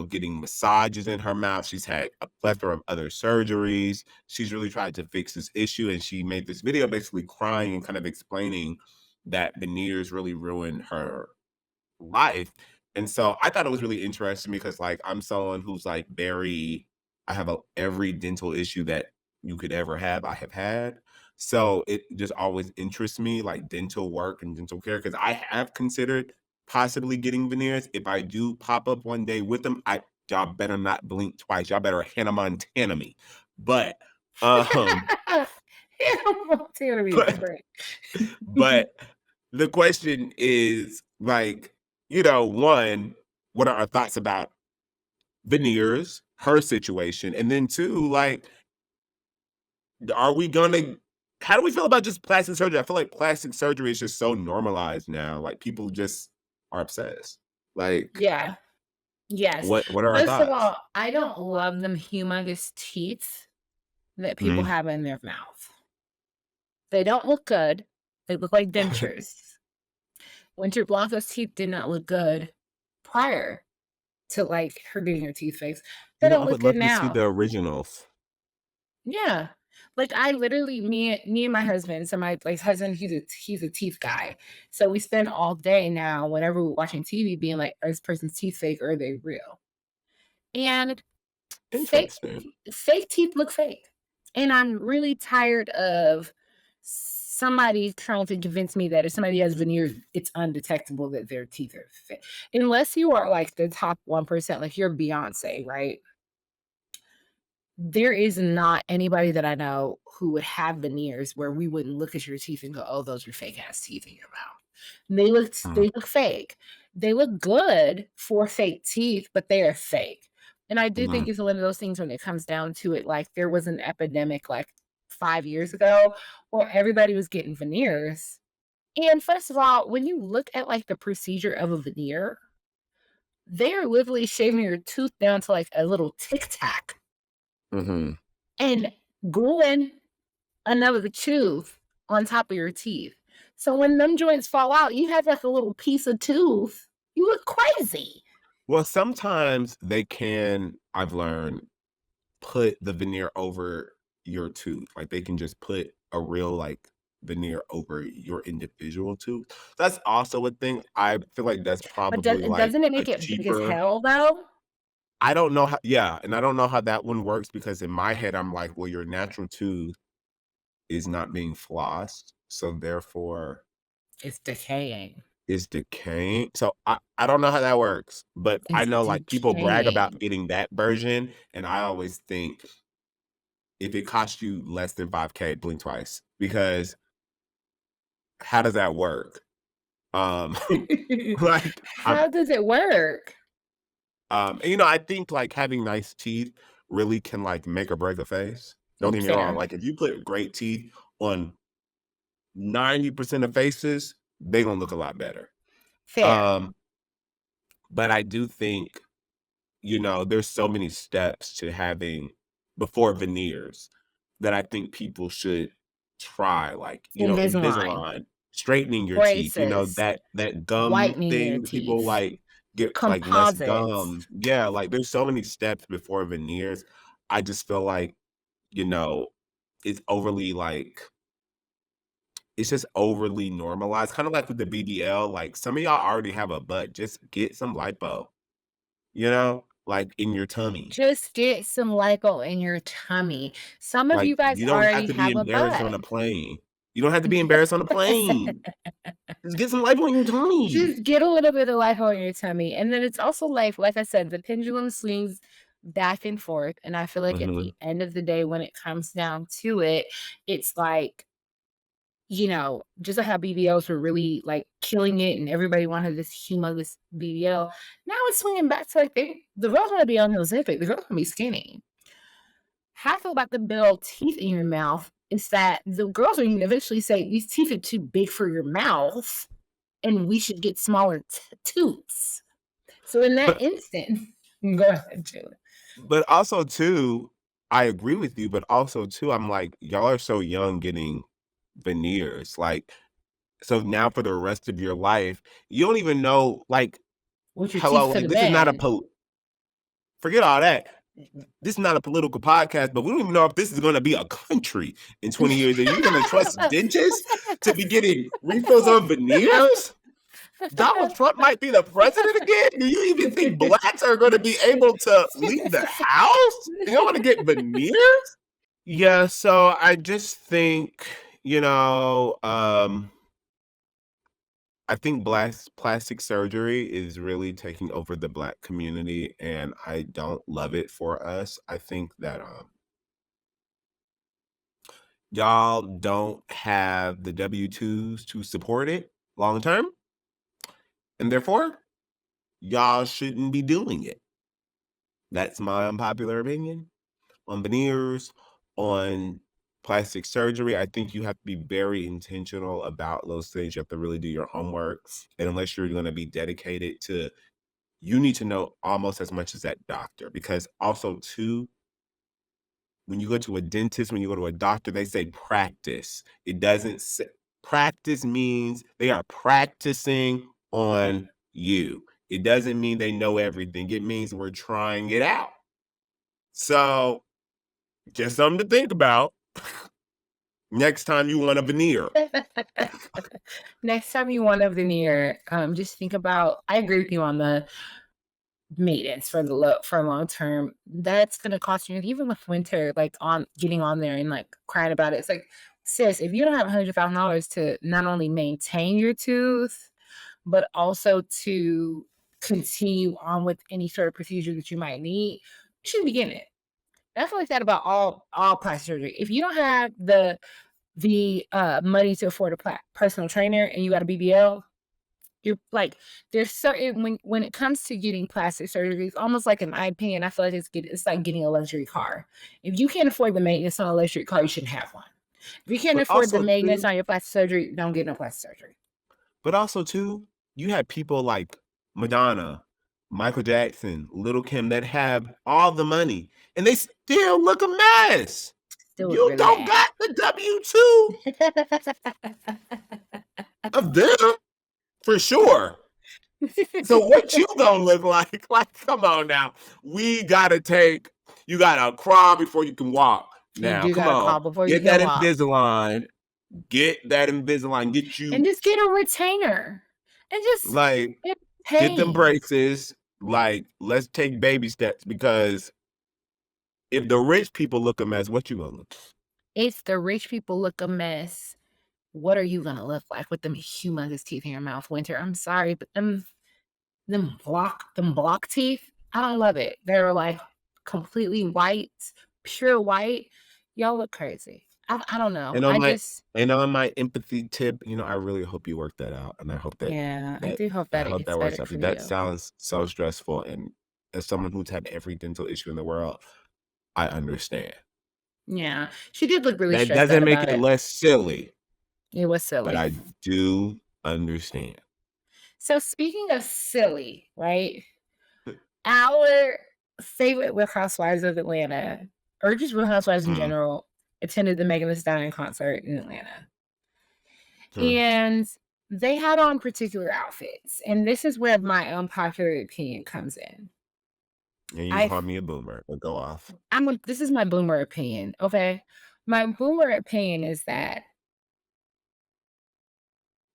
S2: getting massages in her mouth. She's had a plethora of other surgeries. She's really tried to fix this issue. And she made this video basically crying and kind of explaining that veneers really ruined her life. And so I thought it was really interesting because like I'm someone who's like I have every dental issue that you could ever have, I have had. So it just always interests me like dental work and dental care because I have considered possibly getting veneers. If I do pop up one day with them, y'all better not blink twice. Y'all better Hannah Montana me. But um
S1: Tannery is
S2: but
S1: great.
S2: but the question is like, one, what are our thoughts about veneers, her situation? And then two, like, are we gonna how do we feel about just plastic surgery? I feel like plastic surgery is just so normalized now. Like people just are obsessed. Like,
S1: Yeah. Yes.
S2: what are our
S1: First of
S2: thoughts?
S1: all, I don't love them humongous teeth that people
S2: Mhm.
S1: have in their mouth. They don't look good. They look like dentures. Winter Blanco's teeth did not look good prior to like her getting her teeth fixed. They
S2: I
S1: don't look
S2: would
S1: good
S2: love to see
S1: now.
S2: the originals.
S1: Yeah. Like I literally me and my husband, so my like husband, he's a teeth guy. So we spend all day now whenever we're watching TV being like, are this person's teeth fake or are they real? And fake
S2: Interesting.
S1: fake teeth look fake. And I'm really tired of somebody trying to convince me that if somebody has veneers, it's undetectable that their teeth are fake. Unless you are like the top 1%, like you're Beyonce, right? there is not anybody that I know who would have veneers where we wouldn't look at your teeth and go, "Oh, those are fake ass teeth in your mouth."
S2: Mm,
S1: They look fake. They look good for fake teeth, but they are fake. And I do
S2: mhm.
S1: think it's one of those things when it comes down to it, like there was an epidemic like 5 years ago where everybody was getting veneers. And first of all, when you look at like the procedure of a veneer, they are literally shaving your tooth down to like a little tic tac
S2: Mhm.
S1: and gluing another tooth on top of your teeth. So when them joints fall out, you have like a little piece of tooth. You look crazy.
S2: Well, sometimes they can, I've learned, put the veneer over your tooth. Like, they can just put a real, like, veneer over your individual tooth. That's also a thing. I feel like that's
S1: But
S2: probably, like,
S1: doesn't it
S2: a
S1: make it big as
S2: cheaper.
S1: hell though?
S2: I don't know how, yeah, and I don't know how that one works because in my head, I'm like, "Well, your natural tooth is not being flossed, so therefore
S1: It's decaying.
S2: it's decaying." So I don't know how that works, but I
S1: It's
S2: know, like, people brag
S1: decaying.
S2: about getting that version, and I always think if it costs you less than 5K, blink twice because how does that work? Um, like,
S1: How does it work?
S2: and, I think, like, having nice teeth really can, like, make or break a face. Don't get me wrong,
S1: Fair.
S2: like, if you put great teeth on 90% of faces, they gonna look a lot better.
S1: Fair.
S2: Um, but I do think, there's so many steps to having before veneers that I think people should try, like,
S1: Invisalign,
S2: Invisalign, straightening your teeth,
S1: braces,
S2: that gum
S1: whitening your
S2: thing that people,
S1: teeth,
S2: like, get, like, less
S1: composites.
S2: gum. Yeah, like, there's so many steps before veneers. I just feel like, you know, it's overly, like it's just overly normalized, kinda like with the BBL, like, some of y'all already have a butt, just get some lipo, like, in your tummy.
S1: Just get some lipo in your tummy. Some of
S2: Like,
S1: you guys
S2: you don't have
S1: already
S2: to be
S1: have a
S2: embarrassed on
S1: butt.
S2: a plane. You don't have to be embarrassed on a plane. Just get some lipo in your tummy.
S1: Just get a little bit of lipo in your tummy, and then it's also like I said, the pendulum swings back and forth, and I feel like at the
S2: Mhm.
S1: end of the day, when it comes down to it, it's like, just like how BBLs were really, like, killing it and everybody wanted this humongous BBL, now it's swinging back to, like, the girls wanna be unrealistic, the girls wanna be skinny. How I feel about the big old teeth in your mouth is that the girls are gonna eventually say, "These teeth are too big for your mouth, and we should get smaller tooths." So in that
S2: But
S1: instant go ahead, Julie.
S2: but also too, I agree with you, but also too, I'm like, y'all are so young getting veneers, like, so now for the rest of your life, you don't even know, like,
S1: What your teeth
S2: hello,
S1: could
S2: like,
S1: have
S2: this is not a
S1: been.
S2: po forget all that. This is not a political podcast, but we don't even know if this is gonna be a country in 20 years. Are you gonna trust dentists to be getting refills on veneers? Donald Trump might be the president again? Do you even think blacks are gonna be able to leave the house? You wanna get veneers? Yeah, so I just think, I think plastic surgery is really taking over the black community, and I don't love it for us. I think that, y'all don't have the W-2s to support it long term, and therefore, y'all shouldn't be doing it. That's my unpopular opinion on veneers, on plastic surgery. I think you have to be very intentional about those things. You have to really do your homework, and unless you're gonna be dedicated to you need to know almost as much as that doctor because also too when you go to a dentist, when you go to a doctor, they say practice. It doesn't say practice means they are practicing on you. It doesn't mean they know everything. It means we're trying it out. So, just something to think about next time you want a veneer.
S1: Next time you want a veneer, just think about I agree with you on the maintenance for the for long term. That's gonna cost you even with winter, like on getting on there and like crying about it. It's like, sis, if you don't have $100,000 to not only maintain your tooth, but also to continue on with any sort of procedure that you might need, you shouldn't be getting it. I feel like that about all plastic surgery. If you don't have the money to afford a personal trainer and you got a BBL, you're like, there's certain when it comes to getting plastic surgery, it's almost like in my opinion, I feel like it's like getting a luxury car. If you can't afford the maintenance on a luxury car, you shouldn't have one. If you can't
S2: But
S1: afford the
S2: also
S1: maintenance
S2: too
S1: on your plastic surgery, don't get no plastic surgery.
S2: but also too, you had people like Madonna, Michael Jackson, Little Kim that have all the money, and they still look a mess.
S1: Still look
S2: You
S1: really
S2: don't
S1: bad.
S2: got the W-2 of them for sure. So what you gonna look like? Like, come on now. You gotta crawl before you can walk.
S1: You
S2: Now,
S1: do
S2: come
S1: gotta
S2: on.
S1: call before you
S2: Get
S1: can
S2: that
S1: walk.
S2: Invisalign. Get that Invisalign. Get
S1: And
S2: you
S1: just get a retainer. And just
S2: like
S1: get
S2: get them
S1: pain.
S2: braces. Like, let's take baby steps because if the rich people look a mess, what you gonna look?
S1: If the rich people look a mess, what are you gonna look like with them humongous teeth in your mouth, Winter? I'm sorry, but them block teeth, I don't love it. They're like completely white, pure white. Y'all look crazy. I don't know.
S2: And
S1: I
S2: on my
S1: just
S2: and on my empathy tip, I really hope you work that out, and I hope that
S1: yeah, I
S2: that
S1: do hope
S2: I
S1: that it
S2: hope
S1: gets
S2: that works
S1: better
S2: out.
S1: for
S2: Because that
S1: you.
S2: sounds so stressful, and as someone who's had every dental issue in the world, I understand.
S1: Yeah, she did look really
S2: That
S1: stressed out
S2: doesn't make
S1: about
S2: it
S1: it.
S2: less silly,
S1: It was
S2: but
S1: silly.
S2: I do understand.
S1: So speaking of silly, right? Our favorite Real Housewives of Atlanta, or just Real Housewives in
S2: Mm,
S1: general, attended the Megan Thee Stallion concert in Atlanta.
S2: mm.
S1: And they had on particular outfits. And this is where my unpopular opinion comes in.
S2: And you
S1: I
S2: call me a boomer, but go off.
S1: this is my boomer opinion, okay? My boomer opinion is that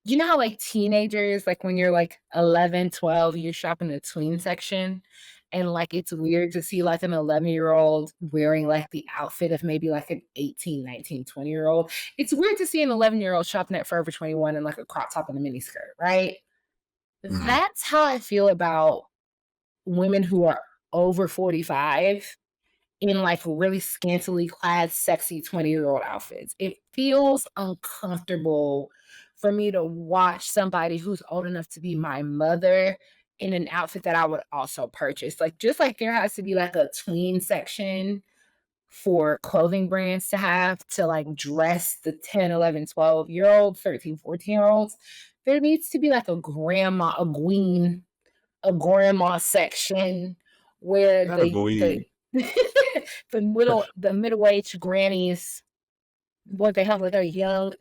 S1: you know how like teenagers, like when you're like 11, 12, you're shopping the tween section and like it's weird to see like an 11-year-old wearing like the outfit of maybe like an 18, 19, 20-year-old. It's weird to see an 11-year-old shopping at Forever 21 in like a crop top and a mini skirt, right?
S2: Mhm.
S1: That's how I feel about women who are over 45 in like really scantily clad, sexy 20-year-old outfits. It feels uncomfortable for me to watch somebody who's old enough to be my mother in an outfit that I would also purchase. Like, just like there has to be like a tween section for clothing brands to have to like dress the 10, 11, 12-year olds, 13, 14-year olds, there needs to be like a grandma section where
S2: Not a
S1: the
S2: boy.
S1: the middle-aged grannies, what they have like they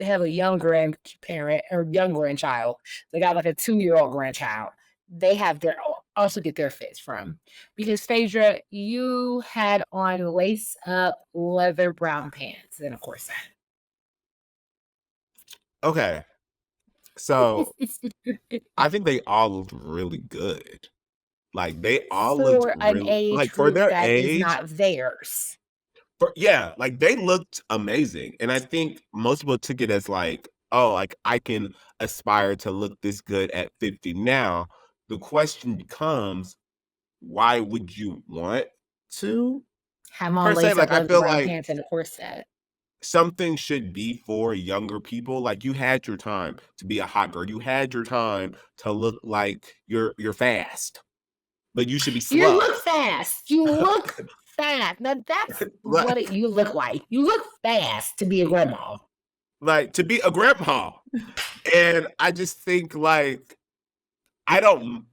S1: have a young grandparent or young grandchild. They got like a 2-year-old grandchild. They have their also get their fits from. Because Phaedra, you had on lace up leather brown pants and of course
S2: Okay, so
S1: that.
S2: I think they all looked really good. Like, they all looked
S1: For an
S2: really
S1: age
S2: like, for
S1: group
S2: their
S1: that is
S2: age,
S1: not theirs.
S2: yeah, like, they looked amazing, and I think most people took it as like, "Oh, like, I can aspire to look this good at 50." Now, the question becomes, why would you want to?
S1: Have on
S2: Per se,
S1: lace up
S2: like, I
S1: leather
S2: feel
S1: brown
S2: like
S1: pants and a corset.
S2: something should be for younger people. Like, you had your time to be a hot girl. You had your time to look like you're fast, but you should be
S1: You
S2: slow.
S1: look fast. You look fast. Now that's what
S2: Like
S1: you look like. You look fast to be a grandma.
S2: like, to be a grandma. And I just think, like, I don't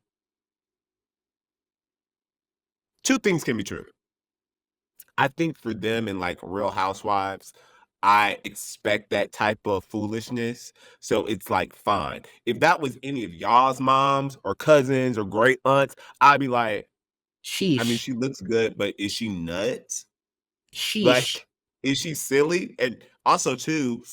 S2: 2 things can be true. I think for them in, like, Real Housewives, I expect that type of foolishness, so it's, like, fine. If that was any of y'all's moms or cousins or great aunts, I'd be like, I mean,
S1: Sheesh.
S2: she looks good, but is she nuts?
S1: Sheesh.
S2: Like, is she silly? And also too,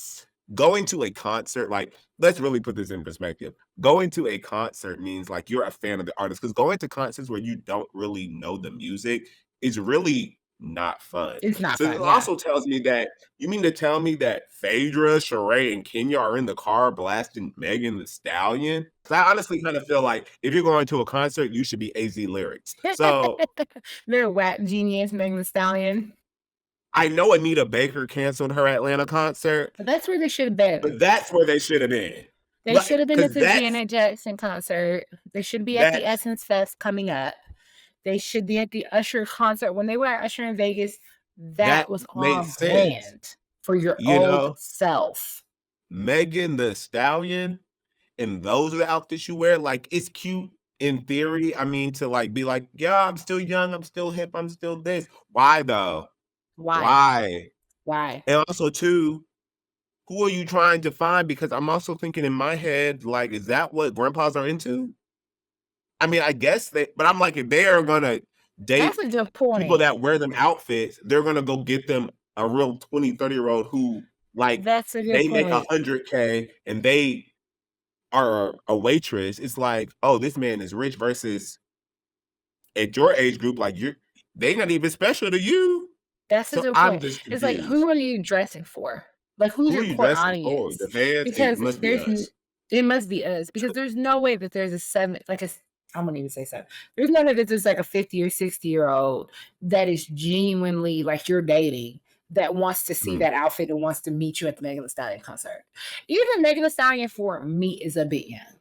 S2: going to a concert, like, let's really put this in perspective. Going to a concert means like you're a fan of the artist. Because going to concerts where you don't really know the music is really not fun.
S1: It's not
S2: So it
S1: fun, yeah.
S2: also tells me that you mean to tell me that Phaedra, Sheree, and Kenya are in the car blasting Megan the Stallion? 'Cause I honestly kind of feel like if you're going to a concert, you should be AZ lyrics. So
S1: They're whack genius Megan Thee Stallion.
S2: I know Anita Baker canceled her Atlanta concert,
S1: But that's where they should have been.
S2: but that's where they should have been.
S1: They
S2: Like,
S1: should have been at
S2: because
S1: the Janet Jackson concert. They should be at the
S2: that's
S1: Essence Fest coming up. They should be at the Usher concert. When they were at Usher in Vegas,
S2: that
S1: that was
S2: makes
S1: on
S2: sense.
S1: brand for your
S2: You
S1: old
S2: know,
S1: self.
S2: Megan the Stallion and those are the outfits you wear, like, it's cute in theory. I mean, to, like, be like, "Yeah, I'm still young, I'm still hip, I'm still this." Why, though?
S1: Why?
S2: Why?
S1: Why?
S2: And also, too, who are you trying to find? Because I'm also thinking in my head, like, is that what grandpas are into? I mean, I guess they but I'm like, if they are gonna
S1: That's
S2: date
S1: a good
S2: people
S1: point.
S2: that wear them outfits, they're gonna go get them a real 20, 30-year-old who, like,
S1: That's a good
S2: they make
S1: point.
S2: 100K and they are a waitress. It's like, "Oh, this man is rich," versus at your age group, like, they not even special to you.
S1: That's a
S2: So
S1: good
S2: I'm
S1: point.
S2: just
S1: It's like,
S2: confused.
S1: who are you dressing for? Like, who's
S2: Who are
S1: your
S2: you
S1: core
S2: dressing for?
S1: audience?
S2: The fans? It
S1: Because
S2: must be us.
S1: it must be us because there's no way that there's a seven, like a, I'm gonna even say seven. There's no way that there's like a 50 or 60-year-old that is genuinely like you're dating that wants to see
S2: Mm,
S1: that outfit and wants to meet you at the Megan Thee Stallion concert. Even Megan Thee Stallion for me is a bit young.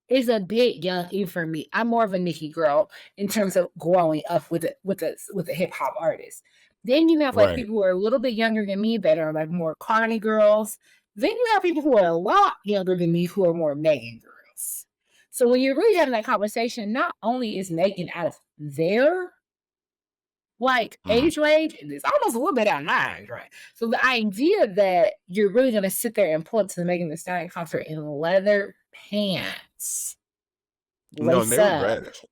S1: Is a bit young even for me. I'm more of a Nicki girl in terms of growing up with a hip hop artist. Then you have like
S2: right.
S1: people who are a little bit younger than me that are like more Carney girls. Then you have people who are a lot younger than me who are more Megan girls. So when you're really having that conversation, not only is Megan out of their like
S2: Mhm.
S1: age range, it's almost a little bit out of mine, right? So the idea that you're really gonna sit there and pull up to the Megan Thee Stallion concert in leather pants,
S2: No, and
S1: lace
S2: they were
S1: up,
S2: dressed.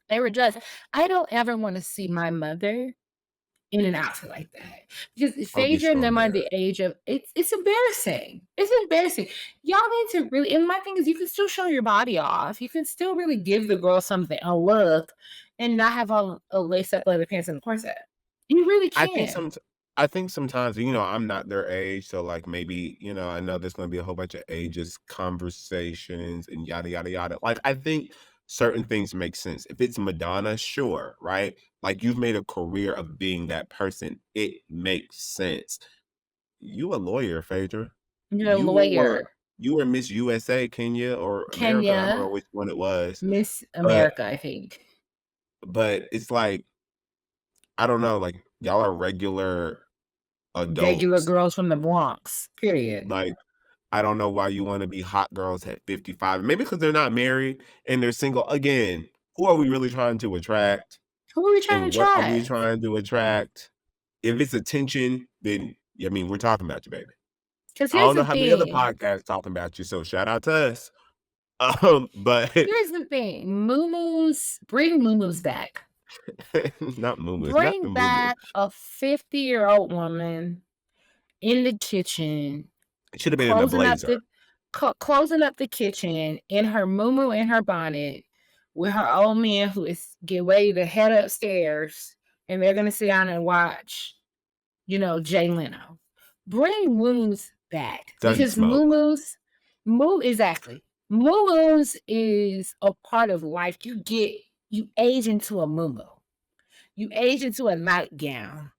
S1: they were just I don't ever want to see my mother in an outfit like that. Because
S2: I'll be
S1: Phaedra and
S2: so
S1: them are
S2: mad.
S1: the age of it's embarrassing. It's embarrassing. Y'all need to really and my thing is you can still show your body off. You can still really give the girl something, a look, and not have on a lace up leather pants and a corset. You really
S2: I think
S1: can.
S2: some I think sometimes, I'm not their age, so, like, maybe, I know there's gonna be a whole bunch of ages conversations and yada, yada, yada. Like, I think certain things make sense. If it's Madonna, sure, right? Like, you've made a career of being that person. It makes sense. You a lawyer, Phaedra.
S1: You're a
S2: You were
S1: lawyer.
S2: you were Miss USA, Kenya, or America, I don't know
S1: Kenya,
S2: which one it was,
S1: Miss
S2: but
S1: America, I think.
S2: it's like, I don't know, like, y'all are regular
S1: Regular
S2: adults.
S1: girls from the Bronx, period.
S2: Like, I don't know why you wanna be hot girls at 55. Maybe because 'cause they're not married and they're single. Again, who are we really trying to attract,
S1: Who are we trying
S2: and
S1: to
S2: what are we
S1: try?
S2: trying to attract? If it's attention, then, I mean, we're talking about you, baby.
S1: Because
S2: I
S1: here's
S2: don't know
S1: the
S2: how many other
S1: thing.
S2: podcasts talking about you, so shout out to us. But
S1: Here's the thing. Moo bring moo back.
S2: not Mumu, not the
S1: Bring
S2: Mumu.
S1: back a 50-year-old woman in the kitchen,
S2: It should have been in a
S1: closing up
S2: blazer.
S1: the closing up the kitchen in her moo and her bonnet with her old man who is get ready to head upstairs and they're gonna sit down and watch, Jay Leno. Bring Moons back
S2: Doesn't
S1: because
S2: smoke.
S1: Moo exactly. Moo is a part of life. You age into a moo. You age into a nightgown.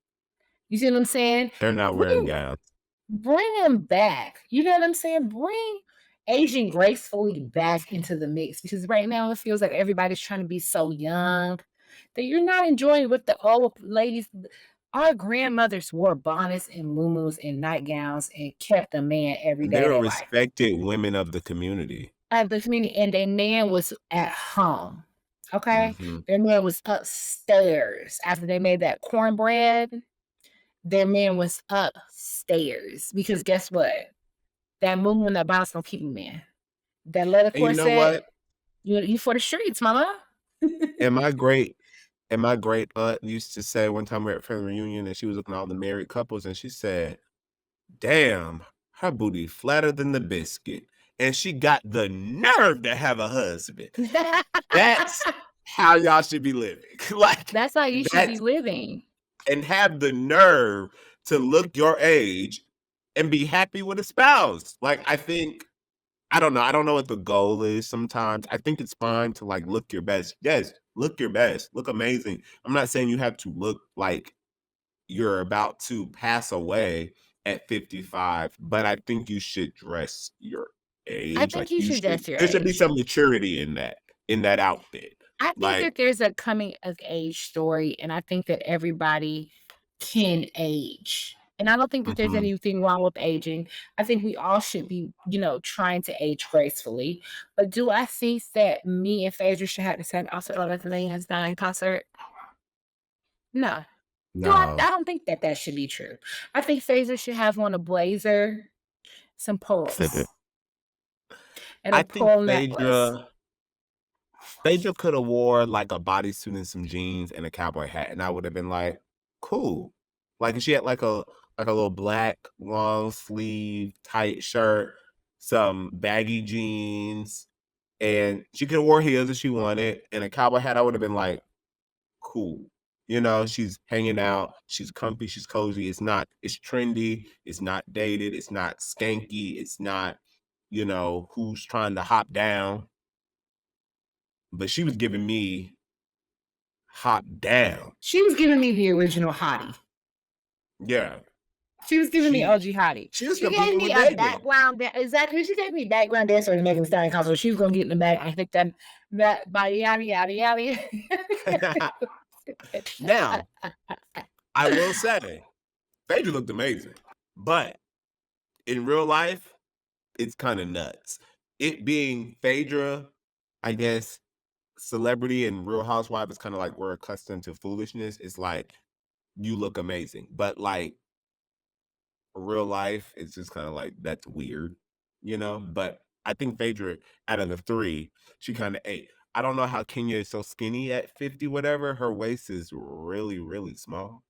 S1: You see what I'm saying?
S2: They're not wearing
S1: Bring
S2: gowns.
S1: bring him back. You know what I'm saying? Bring aging gracefully back into the mix because right now it feels like everybody's trying to be so young that you're not enjoying what the old ladies. Our grandmothers wore bonnets and muumuus and nightgowns and kept a man every
S2: They
S1: day of
S2: were
S1: their life.
S2: respected women of the community.
S1: At the community, and their man was at home. Okay,
S2: Mhm.
S1: their man was upstairs after they made that cornbread. Their man was upstairs because guess what? That moo and that bounce don't keep him in. That leather
S2: And you know
S1: corset,
S2: what?
S1: you for the streets, mama.
S2: And my great aunt used to say one time we were at a family reunion and she was looking at all the married couples and she said, "Damn, her booty flatter than the biscuit." And she got the nerve to have a husband. That's how y'all should be living. Like,
S1: That's how you should be
S2: that's
S1: living.
S2: and have the nerve to look your age and be happy with a spouse. Like, I don't know. I don't know what the goal is sometimes. I think it's fine to, like, look your best. Yes, look your best. Look amazing. I'm not saying you have to look like you're about to pass away at 55, but I think you should dress your
S1: I
S2: age.
S1: think
S2: Like
S1: you
S2: you
S1: should
S2: should
S1: dress your
S2: there should be
S1: age.
S2: some maturity in that outfit.
S1: I think
S2: Like,
S1: that there's a coming of age story, and I think that everybody can age. And I don't think that there's
S2: mhm,
S1: anything wrong with aging. I think we all should be, trying to age gracefully. But do I think that me and Phaedra should have the same outfit on at the Millions Dying concert? No. Do I?
S2: no.
S1: I don't think that that should be true. I think Phaedra should have on a blazer, some pearls, and a
S2: I think
S1: pearl necklace.
S2: Phaedra coulda wore, like, a bodysuit and some jeans and a cowboy hat, and I would have been like, "Cool." Like, if she had, like a little black long sleeve tight shirt, some baggy jeans, and she coulda wore heels if she wanted, and a cowboy hat, I would have been like, "Cool." You know, she's hanging out, she's comfy, she's cozy, it's trendy, it's not dated, it's not skanky, it's not, who's trying to hop down, but she was giving me hop down.
S1: She was giving me the original hottie.
S2: Yeah.
S1: She was giving me
S2: She
S1: OG hottie.
S2: she was
S1: She gave
S2: competing
S1: me
S2: with
S1: a
S2: David.
S1: background exactly. She gave me background dancer in Megan Thee Stallion concert. She was gonna get in the back. I think that body yada yada yada.
S2: Now, I will say, Phaedra looked amazing, but in real life, it's kinda nuts. It being Phaedra, I guess, celebrity and Real Housewife is kinda like we're accustomed to foolishness. It's like, you look amazing, but, like, real life, it's just kinda like, that's weird, But I think Phaedra, out of the 3, she kinda ate. I don't know how Kenya is so skinny at 50 whatever, her waist is really, really small.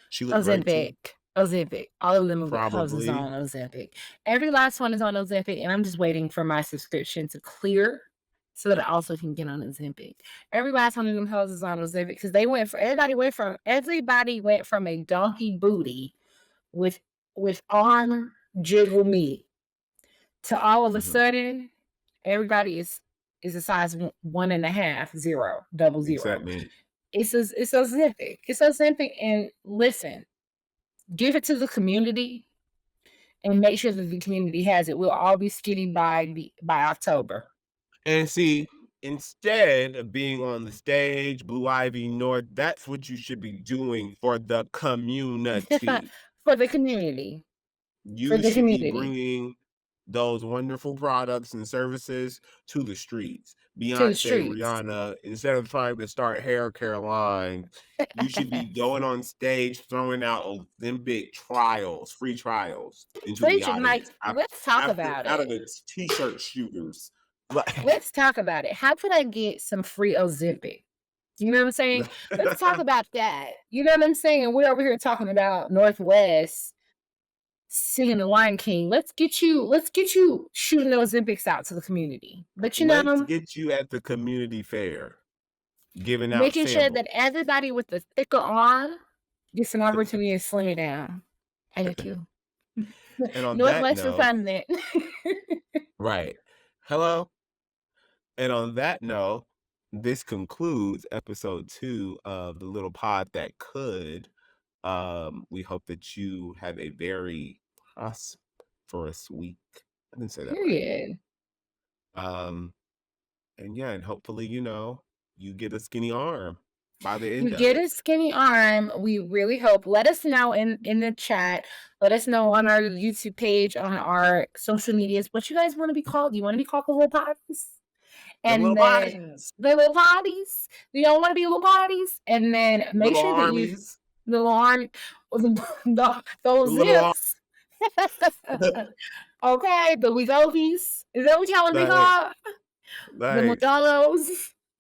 S2: She looked great too.
S1: Ozempic. Ozempic. All of them are houses
S2: Probably.
S1: on Ozempic. Every last one is on Ozempic, and I'm just waiting for my subscription to clear so that I also can get on Ozempic. Every last one of them houses on Ozempic because everybody went from a donkey booty with arm jiggle meat to all of a
S2: Mhm.
S1: sudden everybody is a size 1.5, 0, double zero.
S2: Except me.
S1: It's Ozempic. It's Ozempic, and listen, give it to the community and make sure that the community has it. We'll all be skinny by October.
S2: And see, instead of being on the stage, Blue Ivy North, that's what you should be doing for the community.
S1: For the community. For
S2: You
S1: the
S2: should be
S1: community.
S2: bringing those wonderful products and services to the streets.
S1: To the
S2: Beyonce,
S1: streets.
S2: Rihanna, instead of trying to start hair care line, you should be going on stage throwing out Ozempic trials, free trials into the
S1: Preacher Mike,
S2: audience
S1: let's talk
S2: after
S1: about
S2: out of
S1: it.
S2: the t-shirt shooters. Like
S1: Let's talk about it. How could I get some free Ozempic? You know what I'm saying? Let's talk about that. You know what I'm saying? We're over here talking about Northwest singing the Lion King. Let's get you shooting those Olympics out to the community. But
S2: let's get you at the community fair giving out
S1: making sure
S2: samples.
S1: that everybody with the thicker arm gets an opportunity to slim it down. Thank you.
S2: And on that
S1: Northwest
S2: note,
S1: Refinement.
S2: right. Hello. And on that note, this concludes episode 2 of the little pod that could. We hope that you have a very prosperous week. I didn't say that right.
S1: Period.
S2: Um, and yeah, and hopefully, you get a skinny arm by the
S1: You
S2: end of
S1: get
S2: it.
S1: a skinny arm. We really hope. Let us know in the chat. Let us know on our YouTube page, on our social medias, what you guys want to be called. Do you want to be called the little potties?
S2: The little
S1: And then
S2: bodies,
S1: the little potties. You don't want to be little potties. And then make
S2: little
S1: sure that you
S2: armies,
S1: the little arm
S2: the
S1: those
S2: little arm.
S1: zips. Okay, the Wegovies. Is that what y'all want to be
S2: Like,
S1: called? The
S2: like,
S1: Modelos.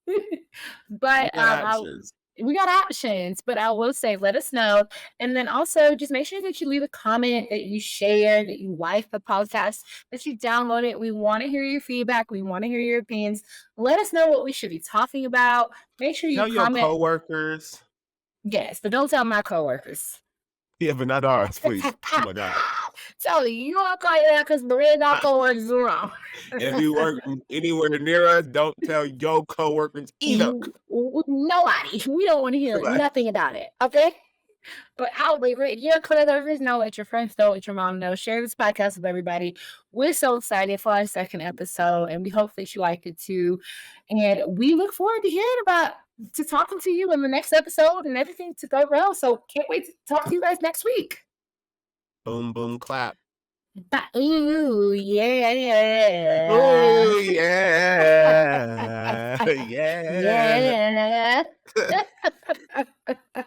S2: we
S1: But
S2: got options.
S1: we got options, but I will say, let us know. And then also just make sure that you leave a comment, that you share, that you like the podcast, that you download it. We want to hear your feedback. We want to hear your opinions. Let us know what we should be talking about. Make sure you
S2: Tell your
S1: comment.
S2: coworkers.
S1: Yes, but don't tell my coworkers.
S2: Yeah, but not ours, please. Oh my God.
S1: Tell you don't call you that because Maria not coworkers are wrong.
S2: If you work anywhere near us, don't tell your coworkers either.
S1: Nobody. We don't want to hear
S2: Like,
S1: nothing about it. Okay? But I'll leave it. Yeah, let others know, let your friends know, let your mom know. Share this podcast with everybody. We're so excited for our second episode, and we hope that you liked it too. And we look forward to hearing about to talking to you in the next episode and everything to go well. So can't wait to talk to you guys next week.
S2: Boom, boom, clap.
S1: Bye. Ooh, yeah,
S2: Oh,
S1: yeah.
S2: yeah. Yeah.
S1: Yeah.